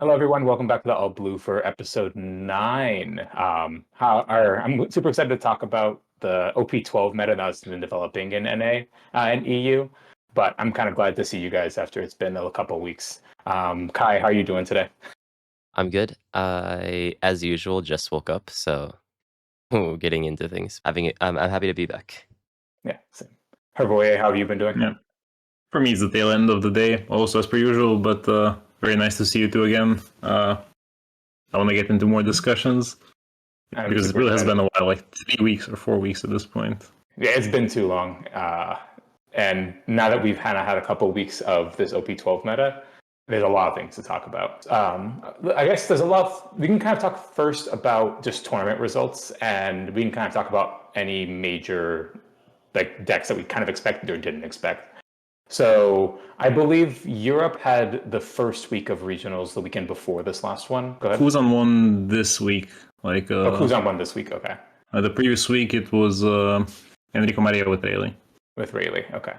Hello, everyone. Welcome back to the All Blue for episode 9. I'm super excited to talk about the OP12 meta that's been developing in NA and EU, but I'm kind of glad to see you guys after it's been a couple weeks. Kai, how are you doing today? I'm good. I, as usual, just woke up, so getting into things. I'm happy to be back. Yeah, same. Hrvoje, how have you been doing? Yeah. For me, it's the tail end of the day, also as per usual, but very nice to see you two again. I want to get into more discussions because it really has been a while, like 3 weeks or 4 weeks at this point. Yeah, it's been too long. And now that we've kind of had a couple weeks of this OP12 meta, there's a lot of things to talk about. I guess there's a lot. We can kind of talk first about just tournament results, and we can kind of talk about any major decks that we kind of expected or didn't expect. So I believe Europe had the first week of regionals the weekend before this last one. Go ahead. Kuzan won this week. Kuzan won this week. Okay. The previous week it was Enrico Maria with Rayleigh. With Rayleigh. Okay.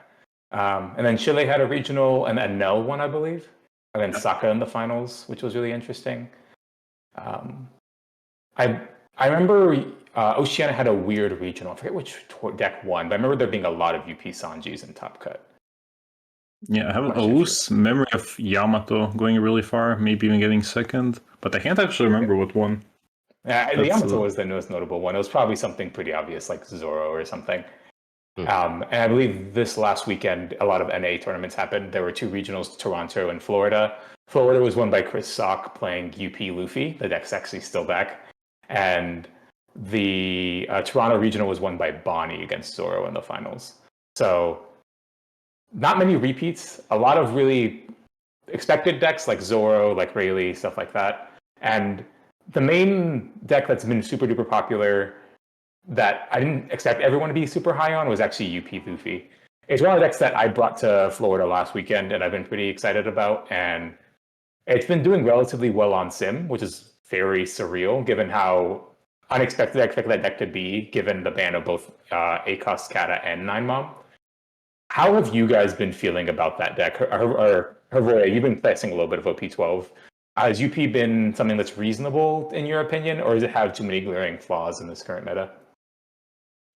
And then Chile had a regional, and then Nell won, I believe. And then Saka in the finals, which was really interesting. I remember Oceania had a weird regional. I forget which deck won, but I remember there being a lot of UP Sanjis in Top Cut. Yeah, I have a loose memory of Yamato going really far, maybe even getting second, but I can't actually remember what won. The Yamato was the most notable one. It was probably something pretty obvious, like Zoro or something. And I believe this last weekend, a lot of NA tournaments happened. There were 2 regionals, Toronto and Florida. Florida was won by Chris Sock playing UP Luffy. The deck's actually still back. And the Toronto regional was won by Bonney against Zoro in the finals. So not many repeats. A lot of really expected decks like Zoro, like Rayleigh, stuff like that. And the main deck that's been super duper popular that I didn't expect everyone to be super high on was actually UP Luffy. It's one of the decks that I brought to Florida last weekend, and I've been pretty excited about. And it's been doing relatively well on Sim, which is very surreal given how unexpected I expected that deck to be, given the ban of both ACOS, Kata, and 9-Mom. How have you guys been feeling about that deck? Or Hrvoje, you've been playing a little bit of OP12. Has UP been something that's reasonable in your opinion, or does it have too many glaring flaws in this current meta?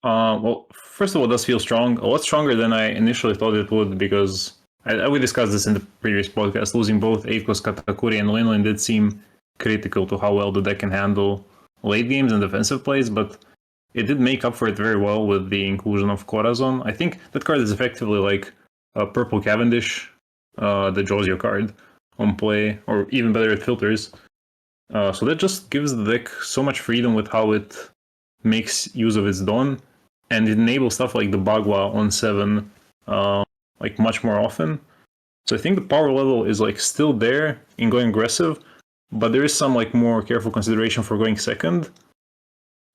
Well, first of all, it does feel strong. A lot stronger than I initially thought it would, because we discussed this in the previous podcast. Losing both ACOS, Katakuri, and Linlin did seem critical to how well the deck can handle late games and defensive plays, but it did make up for it very well with the inclusion of Corazon. I think that card is effectively like a purple Cavendish that draws your card on play, or even better, it filters. So that just gives the deck so much freedom with how it makes use of its Dawn, and it enables stuff like the Bagua on 7 like much more often. So I think the power level is like still there in going aggressive, but there is some like more careful consideration for going second.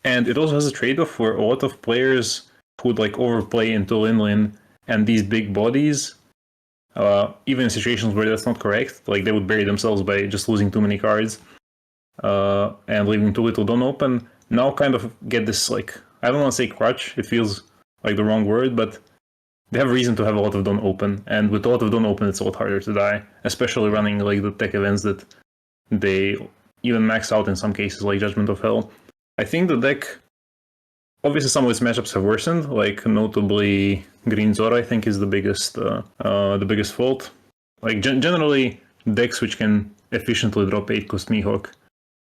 And it also has a trade-off where a lot of players would like overplay into Linlin and these big bodies, even in situations where that's not correct. Like they would bury themselves by just losing too many cards and leaving too little Dawn open. Now kind of get this, like, I don't want to say crutch, it feels like the wrong word, but they have reason to have a lot of Dawn open, and with a lot of Dawn open it's a lot harder to die, especially running like the tech events that they even max out in some cases, like Judgment of Hell. I think the deck, obviously some of its matchups have worsened, like notably Green Zora I think is the biggest fault. Like generally decks which can efficiently drop 8 cost Mihawk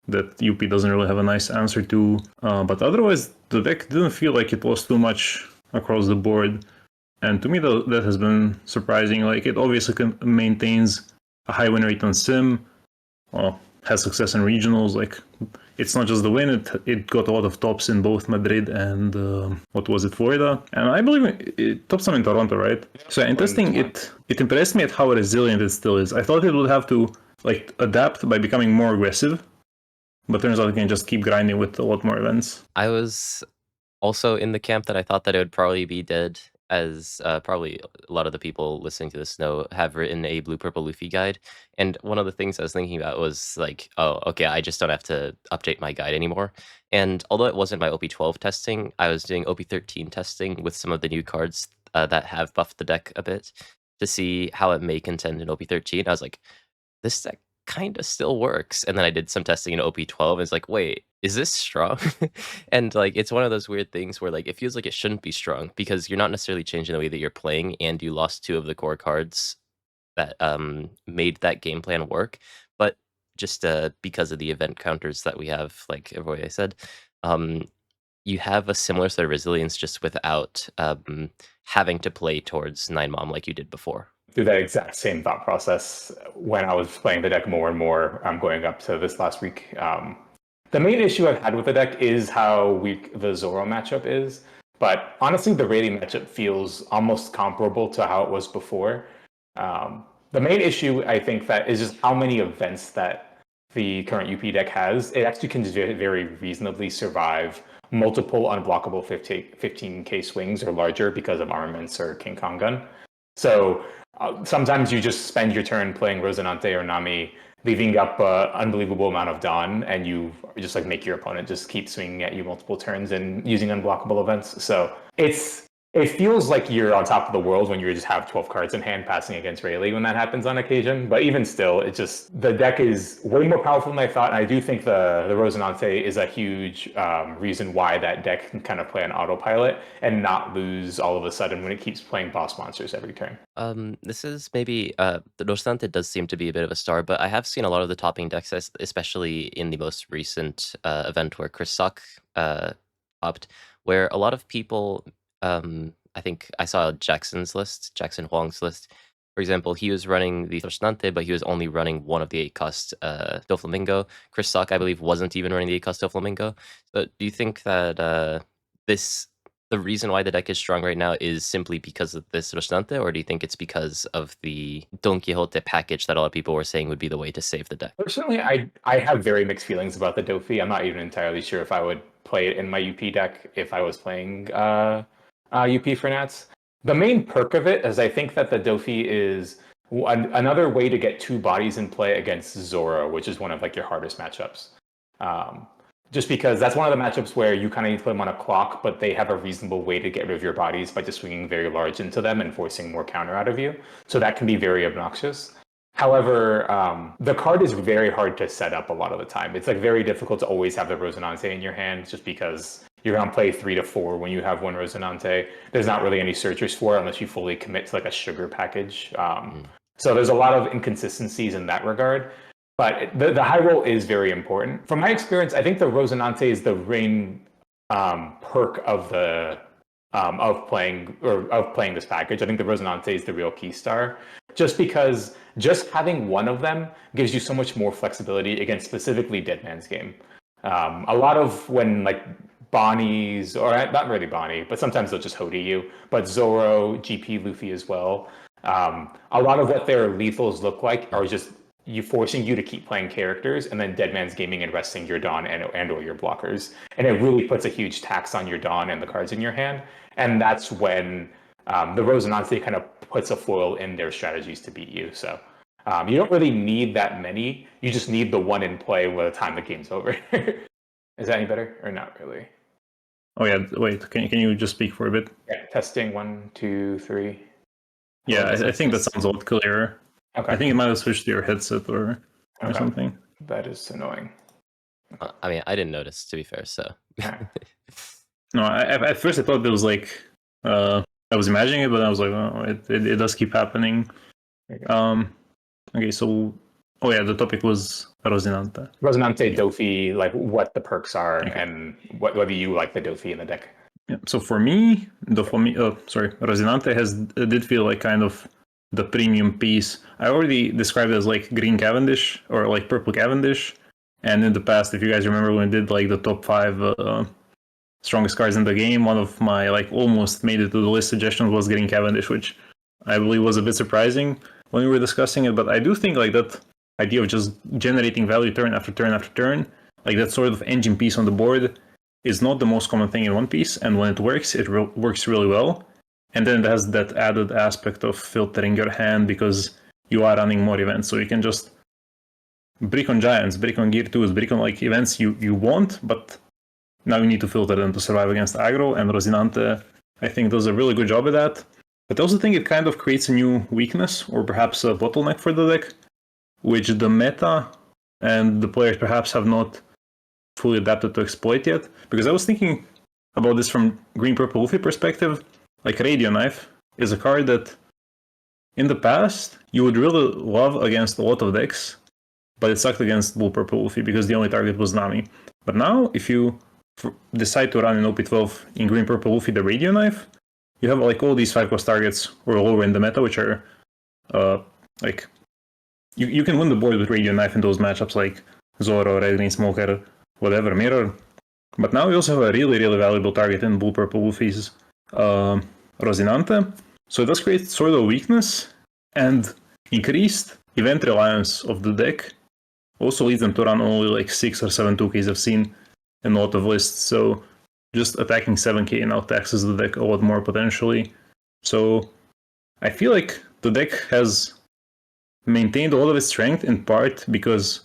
that UP doesn't really have a nice answer to, but otherwise the deck didn't feel like it lost too much across the board, and to me that has been surprising. Like it obviously maintains a high win rate on Sim, has success in regionals. Like it's not just the win, it got a lot of tops in both Madrid and Florida, and I believe it topped some in Toronto, right? So interesting. It impressed me at how resilient it still is. I thought it would have to like adapt by becoming more aggressive, but turns out it can just keep grinding with a lot more events. I was also in the camp that I thought that it would probably be dead, as probably a lot of the people listening to this know, have written a Blue Purple Luffy guide. And one of the things I was thinking about was like, oh, okay, I just don't have to update my guide anymore. And although it wasn't my OP12 testing, I was doing OP13 testing with some of the new cards that have buffed the deck a bit to see how it may contend in OP13. I was like, this deck kind of still works. And then I did some testing in OP12 and it's like, wait, is this strong? And like it's one of those weird things where like it feels like it shouldn't be strong because you're not necessarily changing the way that you're playing, and you lost 2 of the core cards that made that game plan work. But just because of the event counters that we have, like Hrvoje said, you have a similar sort of resilience just without having to play towards 9 mom like you did before. Through that exact same thought process when I was playing the deck more and more. I'm going up to this last week. The main issue I've had with the deck is how weak the Zoro matchup is. But honestly, the Rayleigh matchup feels almost comparable to how it was before. The main issue, I think, that is just how many events that the current UP deck has. It actually can very reasonably survive multiple unblockable 15k swings or larger because of armaments or King Kong Gun. So sometimes you just spend your turn playing Rosinante or Nami, leaving up an unbelievable amount of Dawn, and you just like make your opponent just keep swinging at you multiple turns and using unblockable events. So it feels like you're on top of the world when you just have 12 cards in hand passing against Rayleigh when that happens on occasion. But even still, it just, the deck is way more powerful than I thought. And I do think the Rosinante is a huge reason why that deck can kind of play on autopilot and not lose all of a sudden when it keeps playing boss monsters every turn. This is maybe, the Rosinante does seem to be a bit of a star, but I have seen a lot of the topping decks, especially in the most recent event where Chris Sock topped, where a lot of people, I think I saw Jackson Huang's list. For example, he was running the Rosinante, but he was only running one of the 8-cost Doflamingo. Chris Sock, I believe, wasn't even running the 8-cost Doflamingo. So do you think that the reason why the deck is strong right now is simply because of this Rosinante, or do you think it's because of the Don Quixote package that a lot of people were saying would be the way to save the deck? Personally, I have very mixed feelings about the Dofi. I'm not even entirely sure if I would play it in my UP deck if I was playing UP for Nats. The main perk of it is I think that the Dofi is another way to get 2 bodies in play against Zoro, which is one of like your hardest matchups. Just because that's one of the matchups where you kind of need to put them on a clock, but they have a reasonable way to get rid of your bodies by just swinging very large into them and forcing more counter out of you. So that can be very obnoxious. However, the card is very hard to set up a lot of the time. It's like very difficult to always have the Rosinante in your hand just because you're going to play 3 to 4 when you have one Rosinante. There's not really any searchers for it unless you fully commit to like a sugar package. So there's a lot of inconsistencies in that regard. But the high roll is very important. From my experience, I think the Rosinante is the main perk of the of playing this package. I think the Rosinante is the real key star, just because just having one of them gives you so much more flexibility against specifically Dead Man's Game. A lot of when like Bonney's, or not really Bonney, but sometimes they'll just Hody you, but Zoro, GP, Luffy as well. A lot of what their lethals look like are just you forcing you to keep playing characters, and then Dead Man's Gaming and resting your Dawn and or your blockers. And it really puts a huge tax on your Dawn and the cards in your hand. And that's when the Rosinante kind of puts a foil in their strategies to beat you. So you don't really need that many. You just need the one in play by the time the game's over. Is that any better or not really? Oh yeah, wait, can you just speak for a bit? Yeah, testing 1, 2, 3. Yeah, I think that sounds a lot clearer. Okay. I think it might have switched to your headset or something. That is annoying. I mean, I didn't notice, to be fair, so. No, at first I thought it was like, I was imagining it, but I was like, oh, it does keep happening. Okay, so, oh yeah, the topic was Rosinante. Rosinante, Dofi, like what the perks are, and whether you like the Dofi in the deck. Yeah, so for me, Rosinante did feel like kind of the premium piece. I already described it as like green Cavendish or like purple Cavendish. And in the past, if you guys remember when I did like the top 5 strongest cards in the game, one of my like almost made it to the list suggestions was green Cavendish, which I believe was a bit surprising when we were discussing it. But I do think like that idea of just generating value turn after turn after turn, like that sort of engine piece on the board, is not the most common thing in One Piece. And when it works, it works really well. And then it has that added aspect of filtering your hand because you are running more events. So you can just brick on Giants, brick on Gear 2s, brick on like events you want, but now you need to filter them to survive against aggro. And Rosinante, I think, does a really good job at that. But I also think it kind of creates a new weakness or perhaps a bottleneck for the deck. which the meta and the players perhaps have not fully adapted to exploit yet. Because I was thinking about this from Green Purple Luffy perspective. Like Radio Knife is a card that in the past you would really love against a lot of decks, but it sucked against Blue Purple Luffy because the only target was Nami. But now if you decide to run in OP12 in Green Purple Luffy the Radio Knife, you have like all these 5-cost targets or lower in the meta, which are like you can win the board with Radio Knife in those matchups like Zoro, Red Green Smoker, whatever, Mirror. But now we also have a really, really valuable target in Blue Purple Luffy's Rosinante. So it does create sort of weakness, and increased event reliance of the deck also leads them to run only like 6 or 7 2Ks I've seen in a lot of lists. So just attacking 7K now taxes the deck a lot more potentially. So I feel like the deck has maintained a lot of its strength in part because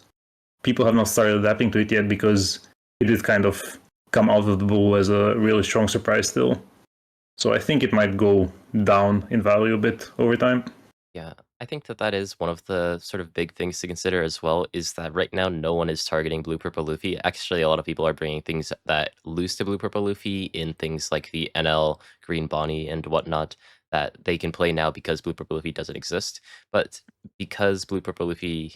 people have not started adapting to it yet, because it did kind of come out of the blue as a really strong surprise still. So I think it might go down in value a bit over time. Yeah, I think that is one of the sort of big things to consider as well, is that right now no one is targeting Blue Purple Luffy. Actually, a lot of people are bringing things that lose to Blue Purple Luffy in things like the NL, Green Bonney, and whatnot that they can play now because Blue Purple Luffy doesn't exist. But because Blue Purple Luffy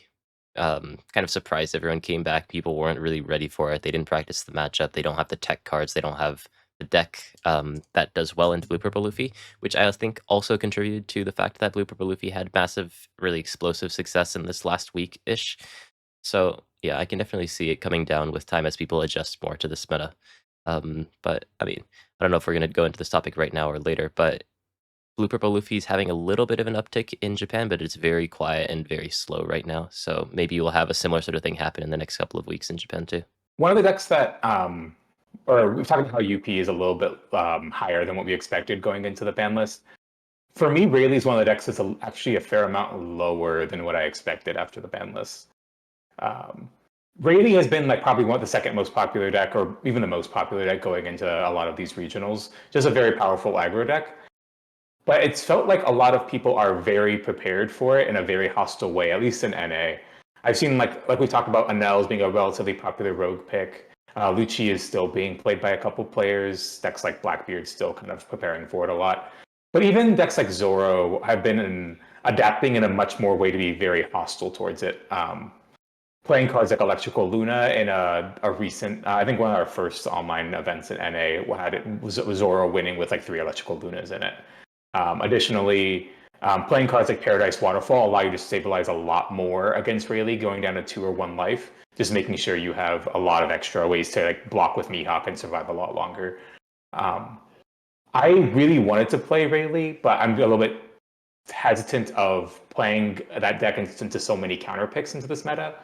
kind of surprised everyone, came back, people weren't really ready for it. They didn't practice the matchup. They don't have the tech cards. They don't have the deck that does well into Blue Purple Luffy, which I think also contributed to the fact that Blue Purple Luffy had massive, really explosive success in this last week-ish. So yeah, I can definitely see it coming down with time as people adjust more to this meta. But I mean, I don't know if we're going to go into this topic right now or later, but Blue Purple Luffy is having a little bit of an uptick in Japan, but it's very quiet and very slow right now. So maybe you'll have a similar sort of thing happen in the next couple of weeks in Japan too. One of the decks that or we've talked about how UP is a little bit higher than what we expected going into the ban list. For me, Rayleigh is one of the decks that's actually a fair amount lower than what I expected after the ban list. Rayleigh has been like probably the second most popular deck, or even the most popular deck going into a lot of these regionals. Just a very powerful aggro deck. But it's felt like a lot of people are very prepared for it in a very hostile way, at least in NA. I've seen like we talked about Anel's being a relatively popular rogue pick. Lucci is still being played by a couple players. Decks like Blackbeard still kind of preparing for it a lot. But even decks like Zoro have been adapting in a much more way to be very hostile towards it. Playing cards like Electrical Luna in a recent, I think one of our first online events in NA was Zoro winning with like 3 Electrical Lunas in it. Additionally, playing cards like Paradise Waterfall allow you to stabilize a lot more against Rayleigh, going down to 2 or 1 life, just making sure you have a lot of extra ways to like block with Mihawk and survive a lot longer. I really wanted to play Rayleigh, but I'm a little bit hesitant of playing that deck into so many counter picks into this meta.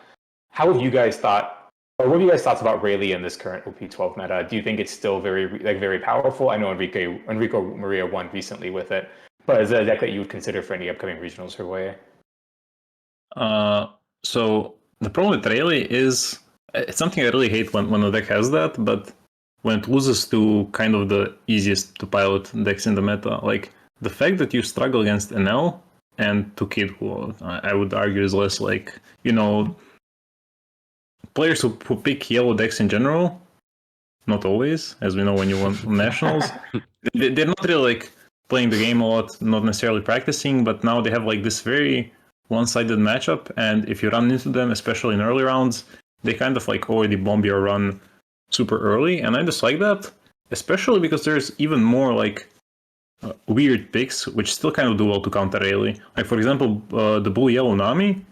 How have you guys thought, or what are you guys' thoughts about Rayleigh in this current OP12 meta? Do you think it's still very powerful? I know Enrico Maria won recently with it, but is it a deck that you would consider for any upcoming regionals, Hrvoje? So the problem with Rayleigh is it's something I really hate when a deck has that, but when it loses to kind of the easiest to pilot decks in the meta, like the fact that you struggle against NL and to Kid, who I would argue is less like, players who pick yellow decks in general, not always, as we know when you won nationals, they're not really like playing the game a lot, not necessarily practicing, but now they have like this very one-sided matchup, and if you run into them, especially in early rounds, they kind of like already bomb your run super early, and I just like that, especially because there's even more like weird picks which still kind of do well to counter Rayleigh. Like for example, the blue-yellow Nami,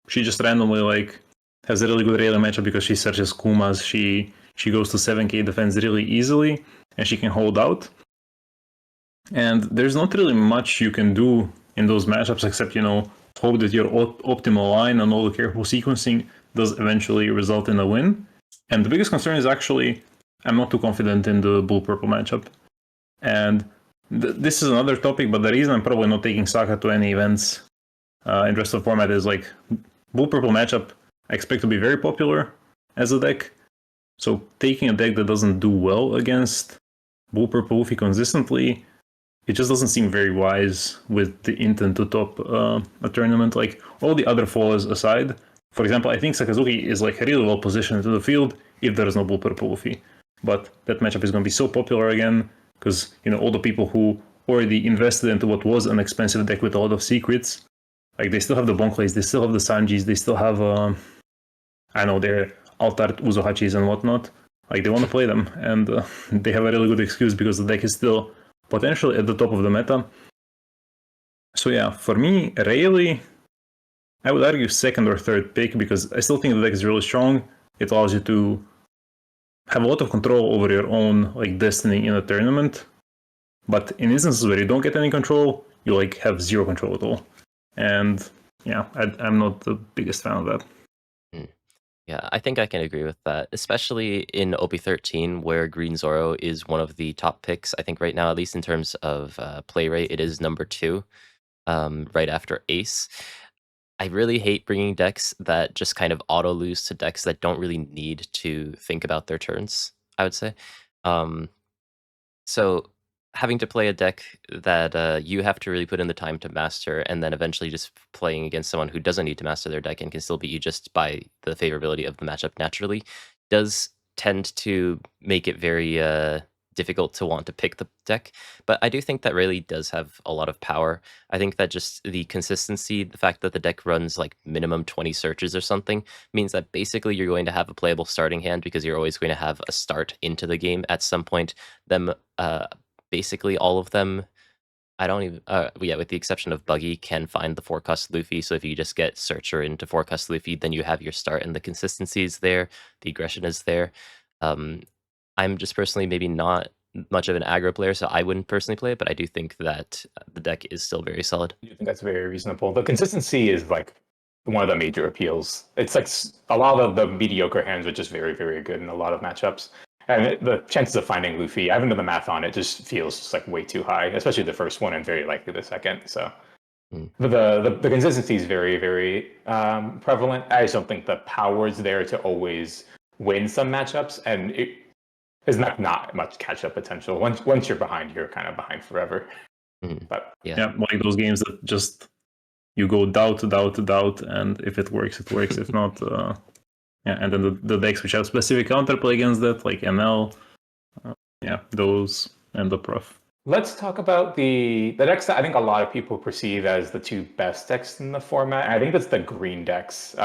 she just randomly like has a really good Rayleigh matchup because she searches Kumas, she goes to 7k defense really easily, and she can hold out. And there's not really much you can do in those matchups except, hope that your optimal line and all the careful sequencing does eventually result in a win. And the biggest concern is actually, I'm not too confident in the blue-purple matchup. And this is another topic, but the reason I'm probably not taking Saka to any events in the rest of the format is like, blue-purple matchup I expect to be very popular as a deck. So taking a deck that doesn't do well against blue-purple Luffy consistently, it just doesn't seem very wise with the intent to top a tournament. Like all the other flaws aside, for example, I think Sakazuki is like really well positioned to the field if there is no Blue Purple Luffy. But that matchup is going to be so popular again because, you know, all the people who already invested into what was an expensive deck with a lot of secrets, like they still have the Bonkleys, they still have the Sanjis, they still have, I know, their Altart Uzohachis and whatnot. Like they want to play them, and they have a really good excuse because the deck is still potentially at the top of the meta. So yeah, for me, Rayleigh, I would argue second or third pick because I still think the deck is really strong. It allows you to have a lot of control over your own like destiny in a tournament. But in instances where you don't get any control, you like have zero control at all. And yeah, I'm not the biggest fan of that. Yeah, I think I can agree with that, especially in OP13, where Green Zoro is one of the top picks. I think right now, at least in terms of play rate, it is number 2, right after Ace. I really hate bringing decks that just kind of auto lose to decks that don't really need to think about their turns, I would say. So having to play a deck that you have to really put in the time to master, and then eventually just playing against someone who doesn't need to master their deck and can still beat you just by the favorability of the matchup naturally, does tend to make it very difficult to want to pick the deck. But I do think that Rayleigh does have a lot of power. I think that just the consistency, the fact that the deck runs like minimum 20 searches or something, means that basically you're going to have a playable starting hand because you're always going to have a start into the game at some point. Basically all of them, I don't even, yeah, with the exception of Buggy, can find the 4-cost Luffy. So if you just get Searcher into 4-cost Luffy, then you have your start, and the consistency is there, the aggression is there. I'm just personally maybe not much of an aggro player, so I wouldn't personally play it, but I do think that the deck is still very solid. I think that's very reasonable. The consistency is like one of the major appeals. It's like a lot of the mediocre hands are just very, very good in a lot of matchups. And the chances of finding Luffy, I haven't done the math on it, just feels just like way too high, especially the first one and very likely the second. So the consistency is very, very prevalent. I just don't think the power is there to always win some matchups, and there's not much catch-up potential. Once you're behind, you're kind of behind forever. But yeah, like those games that just you go doubt, and if it works, it works. If not, yeah. And then the decks which have specific counterplay against that, like ML, yeah, those end up rough. Let's talk about the decks that I think a lot of people perceive as the 2 best decks in the format. And I think that's the green decks.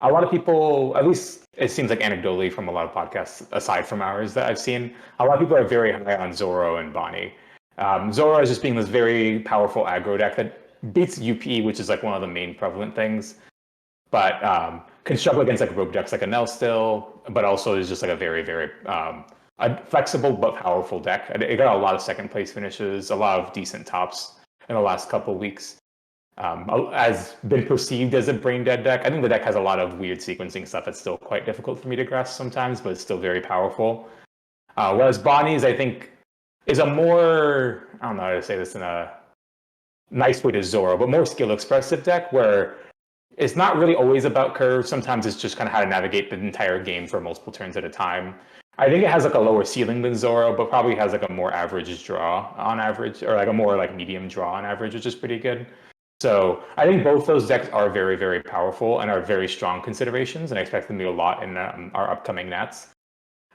A lot of people, at least it seems like anecdotally from a lot of podcasts, aside from ours that I've seen, a lot of people are very high on Zoro and Bonney. Zoro is just being this very powerful aggro deck that beats UP, which is like one of the main prevalent things, but can struggle against like rogue decks like Anel still, but also is just like a very, very flexible but powerful deck. It got a lot of second place finishes, a lot of decent tops in the last couple of weeks. Has been perceived as a brain dead deck. I think the deck has a lot of weird sequencing stuff that's still quite difficult for me to grasp sometimes, but it's still very powerful. Whereas Bonnie's, I think, is a more, I don't know how to say this in a nice way to Zoro, but more skill expressive deck where it's not really always about curves. Sometimes it's just kind of how to navigate the entire game for multiple turns at a time. I think it has like a lower ceiling than Zoro, but probably has like a more average draw on average, or like a more like medium draw on average, which is pretty good. So I think both those decks are very, very powerful and are very strong considerations, and I expect them to do a lot in our upcoming Nats.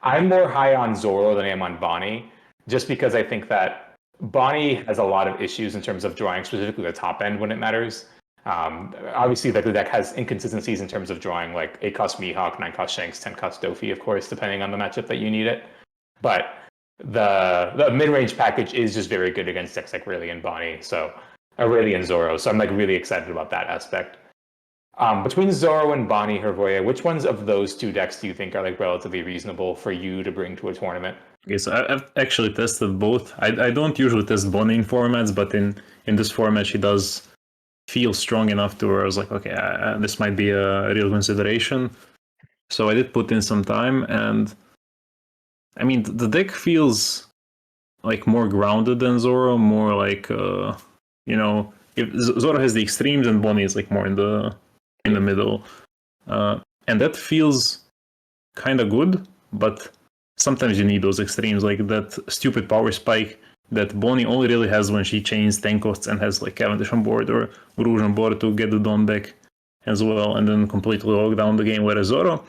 I'm more high on Zoro than I am on Bonney, just because I think that Bonney has a lot of issues in terms of drawing specifically the top end when it matters. Obviously, like the deck has inconsistencies in terms of drawing like 8-cost Mihawk, 9-cost Shanks, 10-cost Dofi, of course, depending on the matchup that you need it. But the mid-range package is just very good against decks like Rayleigh and Bonney, Rayleigh and Zoro. So I'm like really excited about that aspect. Between Zoro and Bonney, Hrvoje, which ones of those 2 decks do you think are like relatively reasonable for you to bring to a tournament? Okay, so I've actually tested both. I don't usually test Bonney in formats, but in this format, she does feel strong enough to where I was like, okay, this might be a real consideration. So I did put in some time, and I mean, the deck feels like more grounded than Zoro, more like, if Zoro has the extremes and Bonney is like more in the middle. And that feels kind of good, but sometimes you need those extremes, like that stupid power spike that Bonney only really has when she chains tank costs and has like Cavendish on board or Rouge on board to get the Dawn back as well, and then completely lock down the game. Whereas Zoro,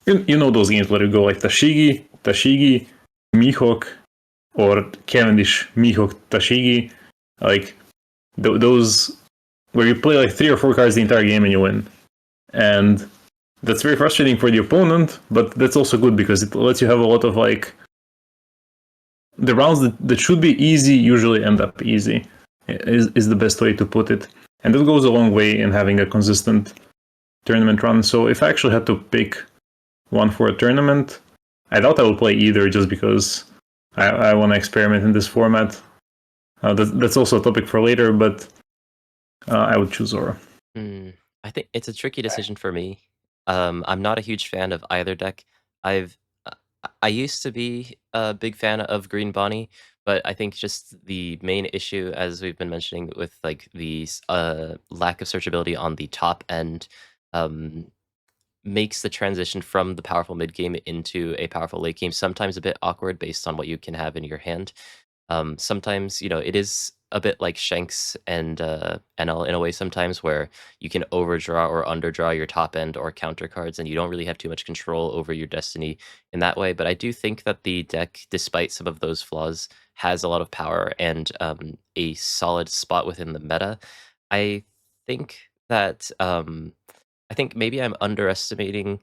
you know those games where you go like Tashigi, Mihawk, or Cavendish, Mihawk, Tashigi, like those where you play like 3 or 4 cards the entire game and you win. And that's very frustrating for the opponent, but that's also good because it lets you have a lot of like the rounds that should be easy usually end up easy, is the best way to put it. And that goes a long way in having a consistent tournament run. So if I actually had to pick one for a tournament, I doubt I will play either just because I want to experiment in this format. That's also a topic for later, but I would choose Zoro. I think it's a tricky decision for me. I'm not a huge fan of either deck. I used to be a big fan of Green Bonney, but I think just the main issue, as we've been mentioning, with like the lack of searchability on the top end, makes the transition from the powerful mid game into a powerful late game sometimes a bit awkward based on what you can have in your hand. Sometimes, it is a bit like Shanks and NL in a way sometimes, where you can overdraw or underdraw your top end or counter cards, and you don't really have too much control over your destiny in that way. But I do think that the deck, despite some of those flaws, has a lot of power and a solid spot within the meta. I think that I think maybe I'm underestimating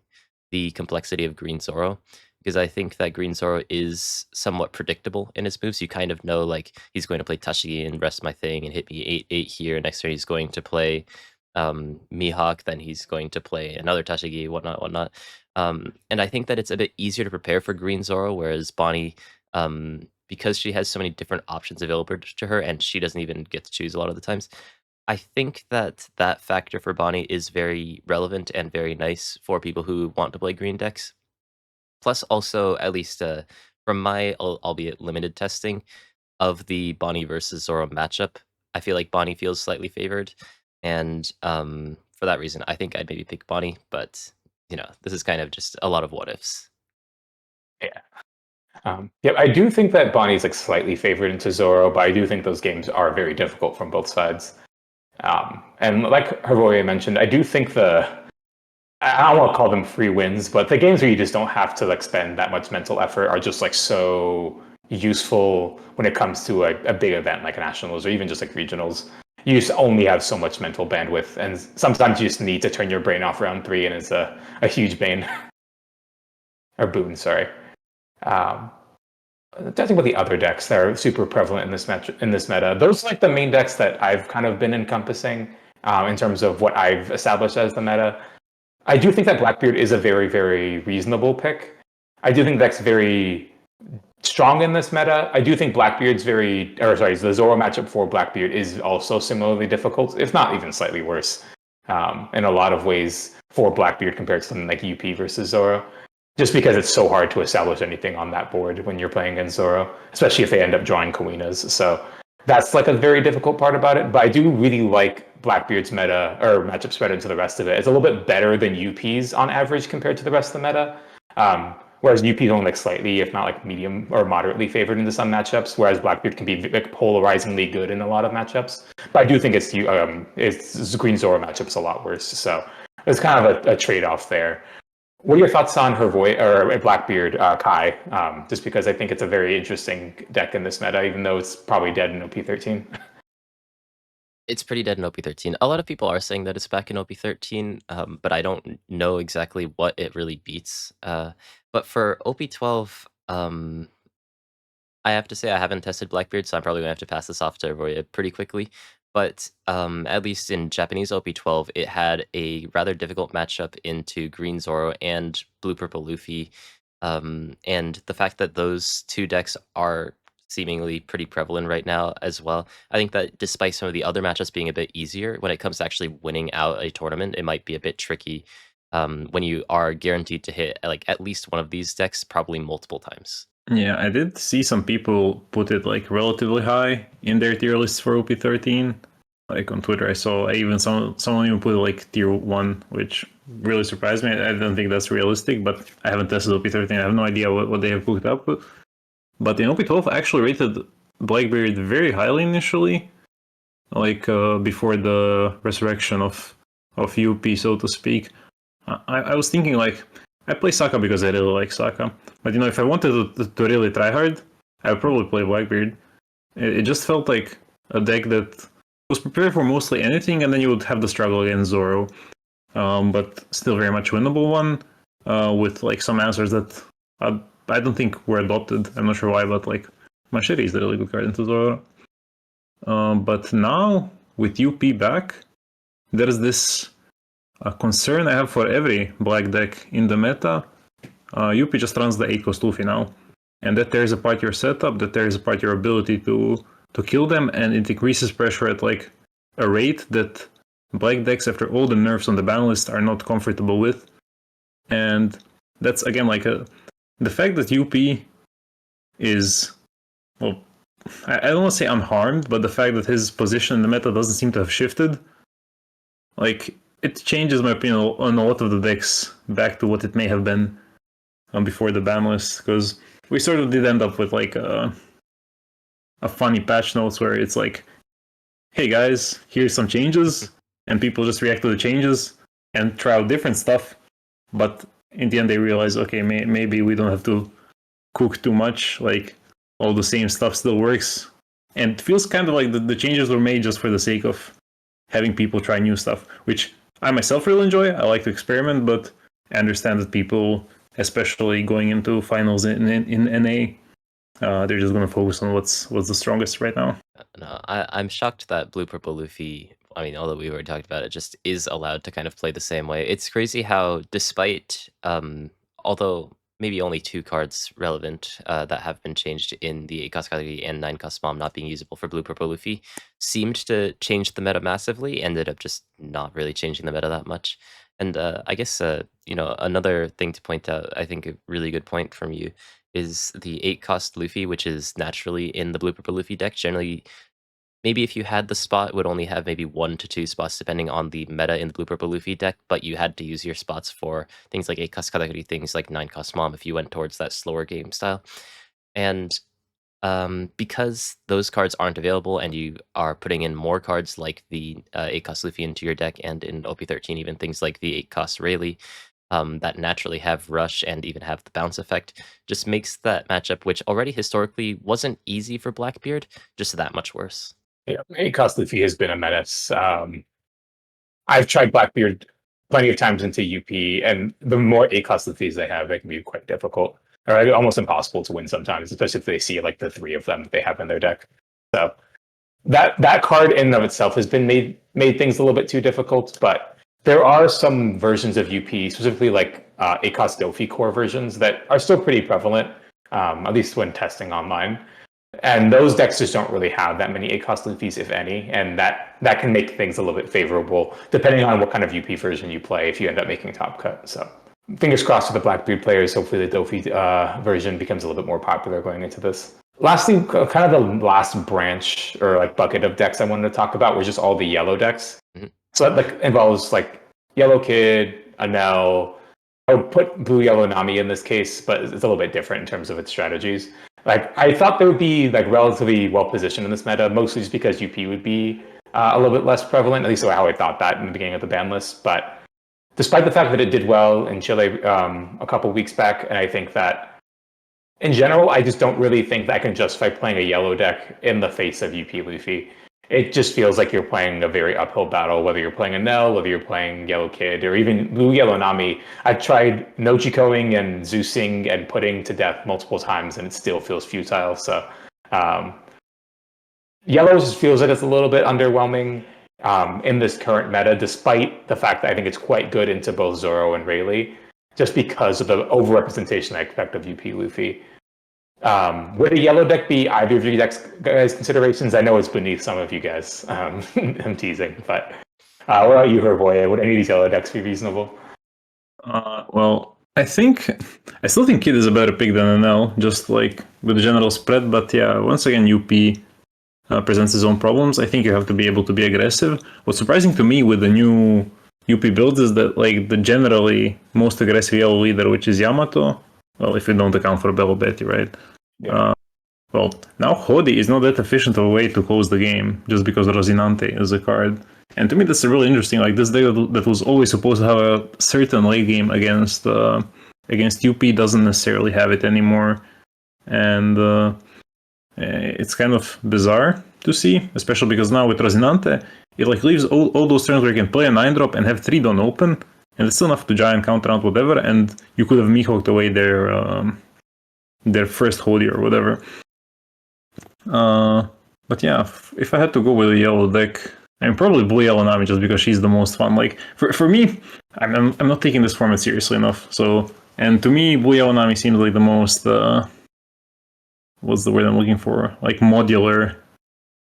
the complexity of Green Zoro, because I think that Green Zoro is somewhat predictable in his moves. You kind of know, like, he's going to play Tashigi and rest my thing and hit me 8/8 here. Next turn he's going to play Mihawk, then he's going to play another Tashigi, whatnot. And I think that it's a bit easier to prepare for Green Zoro, whereas Bonney, because she has so many different options available to her, and she doesn't even get to choose a lot of the times, I think that that factor for Bonney is very relevant and very nice for people who want to play green decks. Plus, also, at least from my albeit limited testing of the Bonney versus Zoro matchup, I feel like Bonney feels slightly favored, and for that reason, I think I'd maybe pick Bonney. But this is kind of just a lot of what ifs. Yeah. Yeah, I do think that Bonnie's like slightly favored into Zoro, but I do think those games are very difficult from both sides. And like Hrvoje mentioned, I do think I don't want to call them free wins, but the games where you just don't have to like spend that much mental effort are just like so useful when it comes to a big event like nationals or even just like regionals. You just only have so much mental bandwidth, and sometimes you just need to turn your brain off round 3, and it's a huge bane or boon. Sorry. Talking about the other decks that are super prevalent in this meta, those are like the main decks that I've kind of been encompassing in terms of what I've established as the meta. I do think that Blackbeard is a very, very reasonable pick. I do think that's very strong in this meta. I do think the Zoro matchup for Blackbeard is also similarly difficult, if not even slightly worse, in a lot of ways for Blackbeard compared to something like UP versus Zoro. Just because it's so hard to establish anything on that board when you're playing against Zoro, especially if they end up drawing Kawinas. So that's like a very difficult part about it. But I do really like Blackbeard's meta or matchup spread into the rest of it. It's a little bit better than UP's on average compared to the rest of the meta. Whereas UP's only like slightly, if not like medium or moderately favored into some matchups, whereas Blackbeard can be like polarizingly good in a lot of matchups. But I do think it's Green Zoro matchups a lot worse. So there's kind of a trade-off there. What are your thoughts on Hrvoje or Blackbeard Kai? Just because I think it's a very interesting deck in this meta, even though it's probably dead in OP13. It's pretty dead in OP13. A lot of people are saying that it's back in OP13, but I don't know exactly what it really beats. But for OP12, I have to say I haven't tested Blackbeard, so I'm probably going to have to pass this off to Hrvoje pretty quickly. But at least in Japanese OP12, it had a rather difficult matchup into Green Zoro and Blue Purple Luffy. And the fact that those two decks are seemingly pretty prevalent right now as well, I think that despite some of the other matchups being a bit easier, when it comes to actually winning out a tournament, it might be a bit tricky when you are guaranteed to hit like at least one of these decks probably multiple times. Yeah, I did see some people put it like relatively high in their tier lists for OP13. Like on Twitter, I saw even someone even put it like tier 1, which really surprised me. I don't think that's realistic, but I haven't tested OP13. I have no idea what they have cooked up with. But in OP12, I actually rated Blackbeard very highly initially, like before the resurrection of UP, so to speak. I was thinking like I play Sokka because I really like Sokka, but if I wanted to really try hard, I would probably play Blackbeard. It just felt like a deck that was prepared for mostly anything, and then you would have the struggle against Zoro, but still very much winnable one, with like some answers that I don't think were adopted. I'm not sure why, but like Machete is a really good card into Zoro. But now with UP back, there is this concern I have for every black deck in the meta. UP just runs the 8-cost Luffy now, and that tears apart your setup, that tears apart your ability to kill them, and it increases pressure at like a rate that black decks, after all the nerfs on the ban list, are not comfortable with. And that's again like the fact that UP is, well, I don't want to say unharmed, but the fact that his position in the meta doesn't seem to have shifted, like, it changes my opinion on a lot of the decks back to what it may have been before the ban list, because we sort of did end up with like a funny patch notes where it's like, hey guys, here's some changes, and people just react to the changes and try out different stuff, but in the end they realize, okay, maybe we don't have to cook too much, like all the same stuff still works, and it feels kind of like the changes were made just for the sake of having people try new stuff, which I myself really enjoy. I like to experiment, but I understand that people, especially going into finals in NA, they're just going to focus on what's the strongest right now. No, I'm shocked that Blue Purple Luffy, I mean, although we already talked about it, just is allowed to kind of play the same way. It's crazy how, despite, although maybe only 2 cards relevant that have been changed in the 8-cost category and 9-cost bomb not being usable for Blue Purple Luffy, seemed to change the meta massively, ended up just not really changing the meta that much. And I guess, another thing to point out, I think a really good point from you, is the 8-cost Luffy, which is naturally in the Blue Purple Luffy deck. Generally, maybe if you had the spot, it would only have maybe 1 to 2 spots depending on the meta in the Blue Purple Luffy deck, but you had to use your spots for things like 8-cost category, things like 9-cost mom if you went towards that slower game style. And because those cards aren't available and you are putting in more cards like the 8-cost Luffy into your deck, and in OP13 even things like the 8-cost Rayleigh, that naturally have rush and even have the bounce effect, just makes that matchup, which already historically wasn't easy for Blackbeard, just that much worse. Yeah, 8-cost Luffy has been a menace. I've tried Blackbeard plenty of times into UP, and the more 8-cost Luffys they have, it can be quite difficult, or almost impossible to win sometimes, especially if they see like the 3 of them that they have in their deck. So that card in and of itself has been made things a little bit too difficult, but there are some versions of UP, specifically like 8-cost Dofi core versions, that are still pretty prevalent, at least when testing online. And those decks just don't really have that many 8-cost Luffys, if any, and that can make things a little bit favorable, depending on what kind of UP version you play, if you end up making top cut. So fingers crossed for the Blackbeard players. Hopefully the Dofi version becomes a little bit more popular going into this. Lastly, kind of the last branch or like bucket of decks I wanted to talk about was just all the yellow decks. Mm-hmm. So that like involves like Yellow Kid, Anel. I would put Blue Yellow Nami in this case, but it's a little bit different in terms of its strategies. Like I thought they would be like relatively well positioned in this meta, mostly just because UP would be a little bit less prevalent, at least how I thought that in the beginning of the ban list. But despite the fact that it did well in Chile a couple weeks back, and I think that in general, I just don't really think that I can justify playing a yellow deck in the face of UP Luffy. It just feels like you're playing a very uphill battle, whether you're playing Anel, whether you're playing Yellow Kid, or even Blue Yellow Nami. I tried Nochikoing and Zeusing and putting to death multiple times, and it still feels futile. So Yellow just feels like it's a little bit underwhelming in this current meta, despite the fact that I think it's quite good into both Zoro and Rayleigh, just because of the overrepresentation I expect of UP Luffy. Would a yellow deck be either of you guys' considerations? I know it's beneath some of you guys. I'm teasing, but what about you, Hrvoje? Would any of these yellow decks be reasonable? Well, I still think Kid is a better pick than Anel, just like with the general spread. But yeah, once again, UP presents its own problems. I think you have to be able to be aggressive. What's surprising to me with the new UP builds is that like the generally most aggressive yellow leader, which is Yamato, well, if you don't account for Bello Betty, right? Yeah. well, now Hodi is not that efficient of a way to close the game, just because Rosinante is a card. And to me, that's really interesting. Like, this deck that was always supposed to have a certain late game against UP doesn't necessarily have it anymore. And it's kind of bizarre to see, especially because now with Rosinante, it like leaves all those turns where you can play a 9-drop and have 3 Dawn open, and it's still enough to giant counter out whatever, and you could have Mihawked away their first Hodi or whatever. But yeah, if I had to go with a yellow deck, I'm probably Blue Yellow Nami just because she's the most fun. Like for me, I'm not taking this format seriously enough. So, and to me, Blue Yellow Nami seems like the most what's the word I'm looking for? Like modular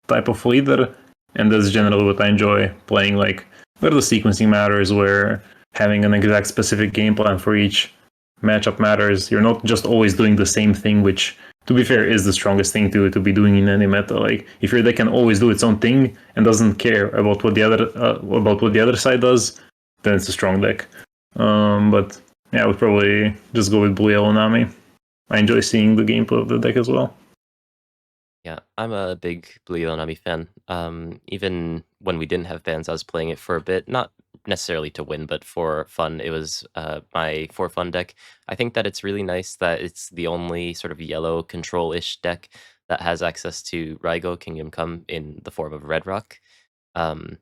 type of leader, and that's generally what I enjoy playing. Like where the sequencing matters, where having an exact specific game plan for each matchup matters. You're not just always doing the same thing, which, to be fair, is the strongest thing to be doing in any meta. Like if your deck can always do its own thing and doesn't care about what the other side does, then it's a strong deck. But yeah, I would probably just go with Blue Yellow Nami. I enjoy seeing the gameplay of the deck as well. Yeah, I'm a big Blue Yellow Nami fan. Even when we didn't have bans, I was playing it for a bit, not necessarily to win, but for fun. It was my for fun deck. I think that it's really nice that it's the only sort of yellow control-ish deck that has access to Raigo Kingdom Come in the form of Red Rock. And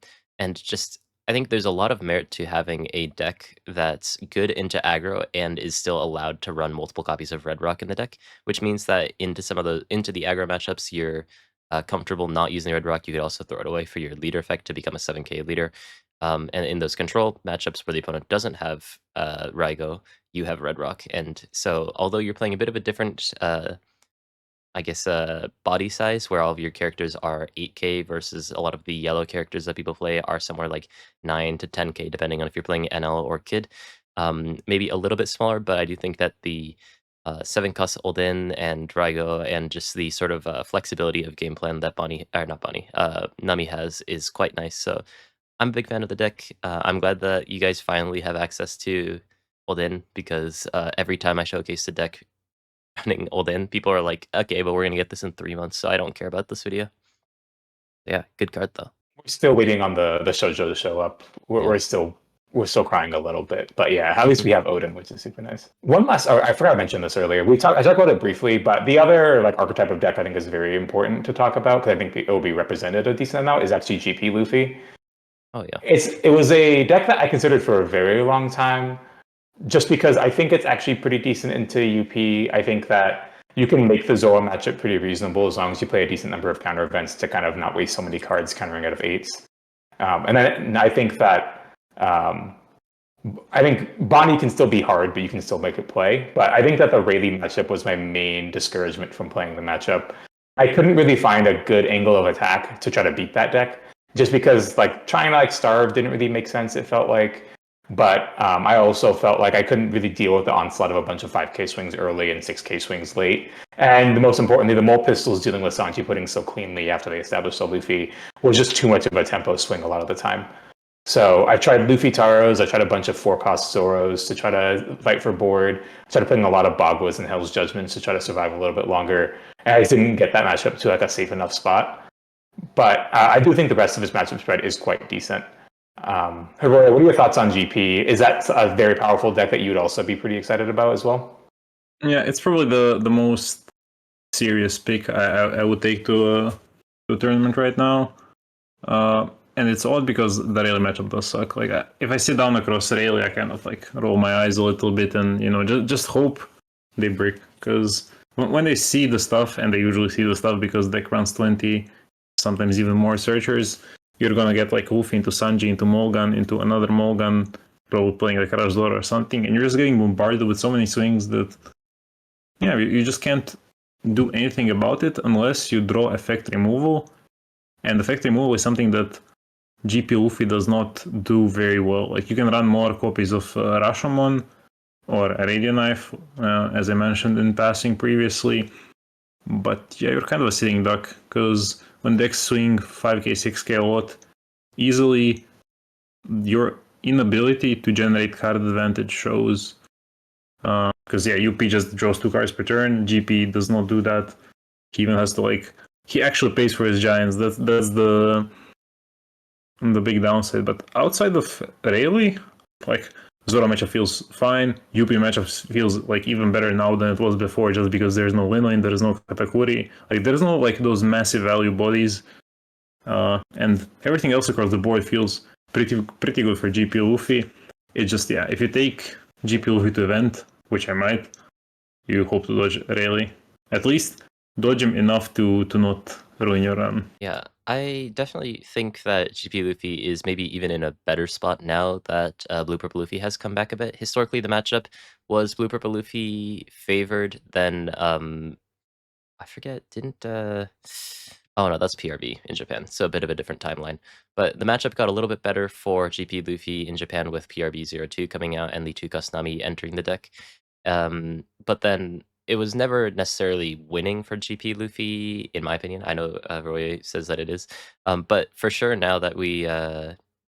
just, I think there's a lot of merit to having a deck that's good into aggro and is still allowed to run multiple copies of Red Rock in the deck, which means that into the aggro matchups, you're comfortable not using Red Rock. You could also throw it away for your leader effect to become a 7k leader. And in those control matchups where the opponent doesn't have Raigo, you have Red Rock. And so although you're playing a bit of a different body size, where all of your characters are 8k versus a lot of the yellow characters that people play are somewhere like 9 to 10k, depending on if you're playing NL or Kid. Maybe a little bit smaller, but I do think that the 7-cost Olden and Raigo and just the sort of flexibility of game plan that Nami has is quite nice. So I'm a big fan of the deck. I'm glad that you guys finally have access to Olden, because every time I showcase the deck running Olden, people are like, okay, but we're gonna get this in 3 months, so I don't care about this video. Yeah, good card though. We're still waiting on the shoujo to show up. We're still crying a little bit, but yeah, at least we have Odin, which is super nice. One last, I forgot to mention this earlier. I talked about it briefly, but the other like archetype of deck I think is very important to talk about, because I think it will be represented a decent amount, is actually GP Luffy. Oh yeah, it was a deck that I considered for a very long time, just because I think it's actually pretty decent into UP. I think that you can make the Zoro matchup pretty reasonable as long as you play a decent number of counter events to kind of not waste so many cards countering out of 8s. And then I think that Bonney can still be hard, but you can still make it play. But I think that the Rayleigh matchup was my main discouragement from playing the matchup. I couldn't really find a good angle of attack to try to beat that deck, just because like trying to like starve didn't really make sense, it felt like. But I also felt like I couldn't really deal with the onslaught of a bunch of 5k swings early and 6k swings late. And most importantly, the Mole Pistols dealing with Sanji putting so cleanly after they established the Luffy was just too much of a tempo swing a lot of the time. So I tried Luffy Taros, I tried a bunch of 4-cost Zoros to try to fight for board. I tried putting a lot of Bagwas and Hell's Judgments to try to survive a little bit longer. And I just didn't get that matchup to like a safe enough spot. But I do think the rest of his matchup spread is quite decent. Hrvoje, what are your thoughts on GP? Is that a very powerful deck that you would also be pretty excited about as well? Yeah, it's probably the most serious pick I would take to a tournament right now. And it's odd because the Rayleigh matchup does suck. Like if I sit down across Rayleigh, I kind of like roll my eyes a little bit and just hope they break, because when they see the stuff, and they usually see the stuff because deck runs 20, sometimes even more searchers, you're gonna get like Luffy into Sanji, into Mulgan, into another Mulgan, probably playing like Rush Zoro or something, and you're just getting bombarded with so many swings that, yeah, you just can't do anything about it unless you draw effect removal. And effect removal is something that GP Luffy does not do very well. Like you can run more copies of Rashomon or a Radio Knife, as I mentioned in passing previously. But yeah, you're kind of a sitting duck, because when decks swing 5k, 6k a lot, easily your inability to generate card advantage shows. Because UP just draws 2 cards per turn, GP does not do that. he even has to like he actually pays for his giants. That's the big downside. But outside of Rayleigh, like Zoro matchup feels fine. UP matchup feels like even better now than it was before, just because there's no Linlane, there's no Katakuri, like there's no like those massive value bodies, and everything else across the board feels pretty good for GP Luffy. It's just if you take GP Luffy to event, which I might, you hope to dodge Rayleigh. At least dodge him enough to not ruin your run. Yeah, I definitely think that GP Luffy is maybe even in a better spot now that Blue Purple Luffy has come back a bit. Historically, the matchup was Blue Purple Luffy favored, then I forget, didn't oh no, that's PRB in Japan, so a bit of a different timeline. But the matchup got a little bit better for GP Luffy in Japan with PRB02 coming out and the 2 Kusanami entering the deck. But then it was never necessarily winning for GP Luffy, in my opinion. I know Roy says that it is. But for sure, now that we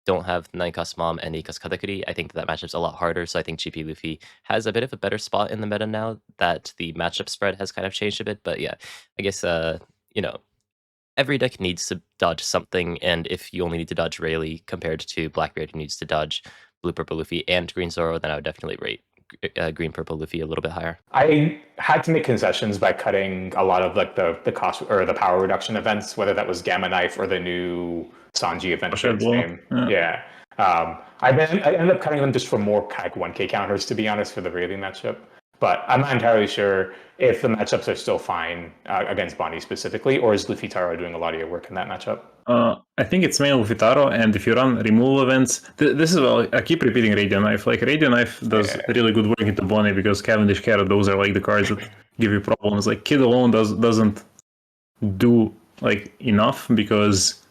don't have 9-Cus Mom and 8-Cus Katakuri, I think that matchup's a lot harder. So I think GP Luffy has a bit of a better spot in the meta now that the matchup spread has kind of changed a bit. But yeah, I guess, you know, every deck needs to dodge something. And if you only need to dodge Rayleigh compared to Blackbeard, who needs to dodge Blue Purple Luffy and Green Zoro, then I would definitely rate Green Purple Luffy a little bit higher. I had to make concessions by cutting a lot of like the cost or the power reduction events, whether that was Gamma Knife or the new Sanji event. Yeah. I ended up cutting them just for more 1K counters, to be honest, for the Rayleigh matchup. But I'm not entirely sure if the matchups are still fine against Bonney specifically, or is Luffy Taro doing a lot of your work in that matchup? I think it's mainly Luffy Taro, and if you run removal events, this is well, I keep repeating Radio Knife. Like Radio Knife does really good work into Bonney because Cavendish Carrot, those are like the cards that give you problems. Like Kid alone doesn't do like enough because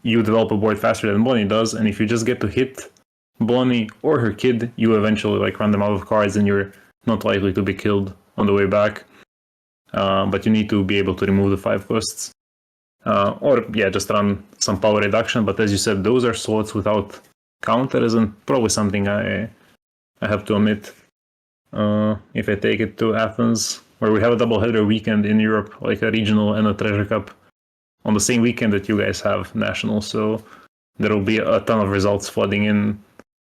you develop a board faster than Bonney does, and if you just get to hit Bonney or her Kid, you eventually like run them out of cards, and you're not likely to be killed on the way back. But you need to be able to remove the 5 costs. Or just run some power reduction. But as you said, those are slots without counters, and probably something I have to omit if I take it to Athens, where we have a doubleheader weekend in Europe, like a regional and a treasure cup, on the same weekend that you guys have national. So there will be a ton of results flooding in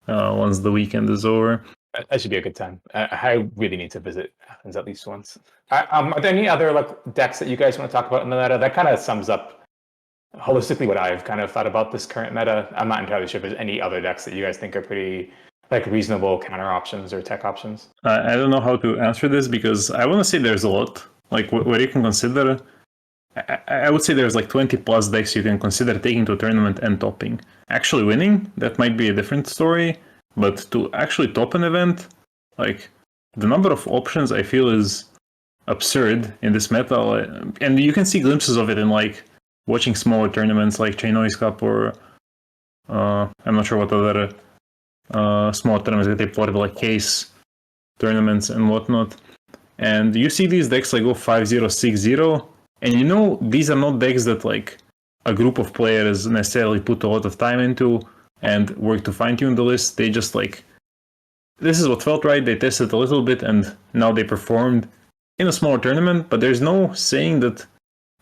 once the weekend is over. That should be a good time. I really need to visit Athens at least once. Are there any other like decks that you guys want to talk about in the meta? That kind of sums up holistically what I've kind of thought about this current meta. I'm not entirely sure if there's any other decks that you guys think are pretty like reasonable counter options or tech options. I don't know how to answer this because I want to say there's a lot. Like what you can consider. I would say there's like 20 plus decks you can consider taking to a tournament and topping. Actually winning, that might be a different story. But to actually top an event, like the number of options I feel is absurd in this meta, and you can see glimpses of it in like watching smaller tournaments like Chainois Cup or I'm not sure what other small tournaments that they play, like case tournaments and whatnot. And you see these decks like go 5-0, 6-0, and you know these are not decks that like a group of players necessarily put a lot of time into and work to fine-tune the list. They just like, this is what felt right, they tested a little bit, and now they performed in a smaller tournament, but there's no saying that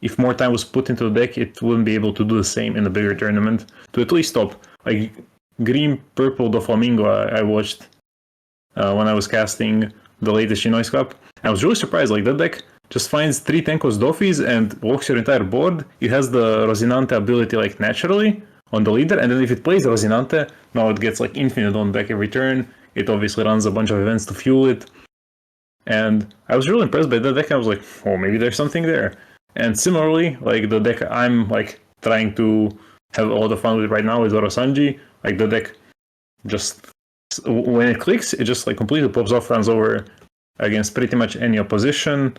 if more time was put into the deck, it wouldn't be able to do the same in a bigger tournament, to at least top. Like, Green Purple Doflamingo I watched when I was casting the latest Chainois Cup. I was really surprised, like, that deck just finds 3 Tenkos Dofis and walks your entire board. It has the Rosinante ability, like, naturally, on the leader, and then if it plays Rosinante, now it gets like infinite on deck every turn. It obviously runs a bunch of events to fuel it. And I was really impressed by that deck. I was like, oh, maybe there's something there. And similarly, like the deck I'm like trying to have a lot of fun with right now is Zoro Sanji. Like the deck just, when it clicks, it just like completely pops off, runs over against pretty much any opposition.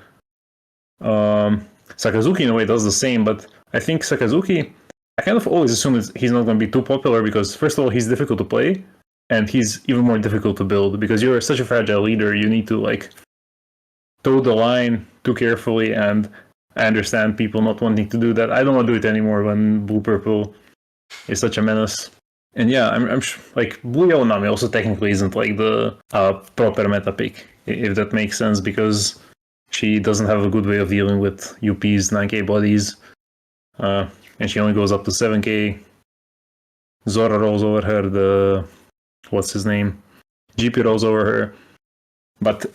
Sakazuki in a way does the same, but I think Sakazuki, I kind of always assume he's not going to be too popular because, first of all, he's difficult to play, and he's even more difficult to build because you're such a fragile leader. You need to like toe the line too carefully, and I understand people not wanting to do that. I don't want to do it anymore when Blue Purple is such a menace. And yeah, I'm like Blue Yellow Nami also technically isn't like the proper meta pick, if that makes sense, because she doesn't have a good way of dealing with UP's 9k bodies, and she only goes up to 7k. Zoro rolls over her, what's his name? GP rolls over her. But,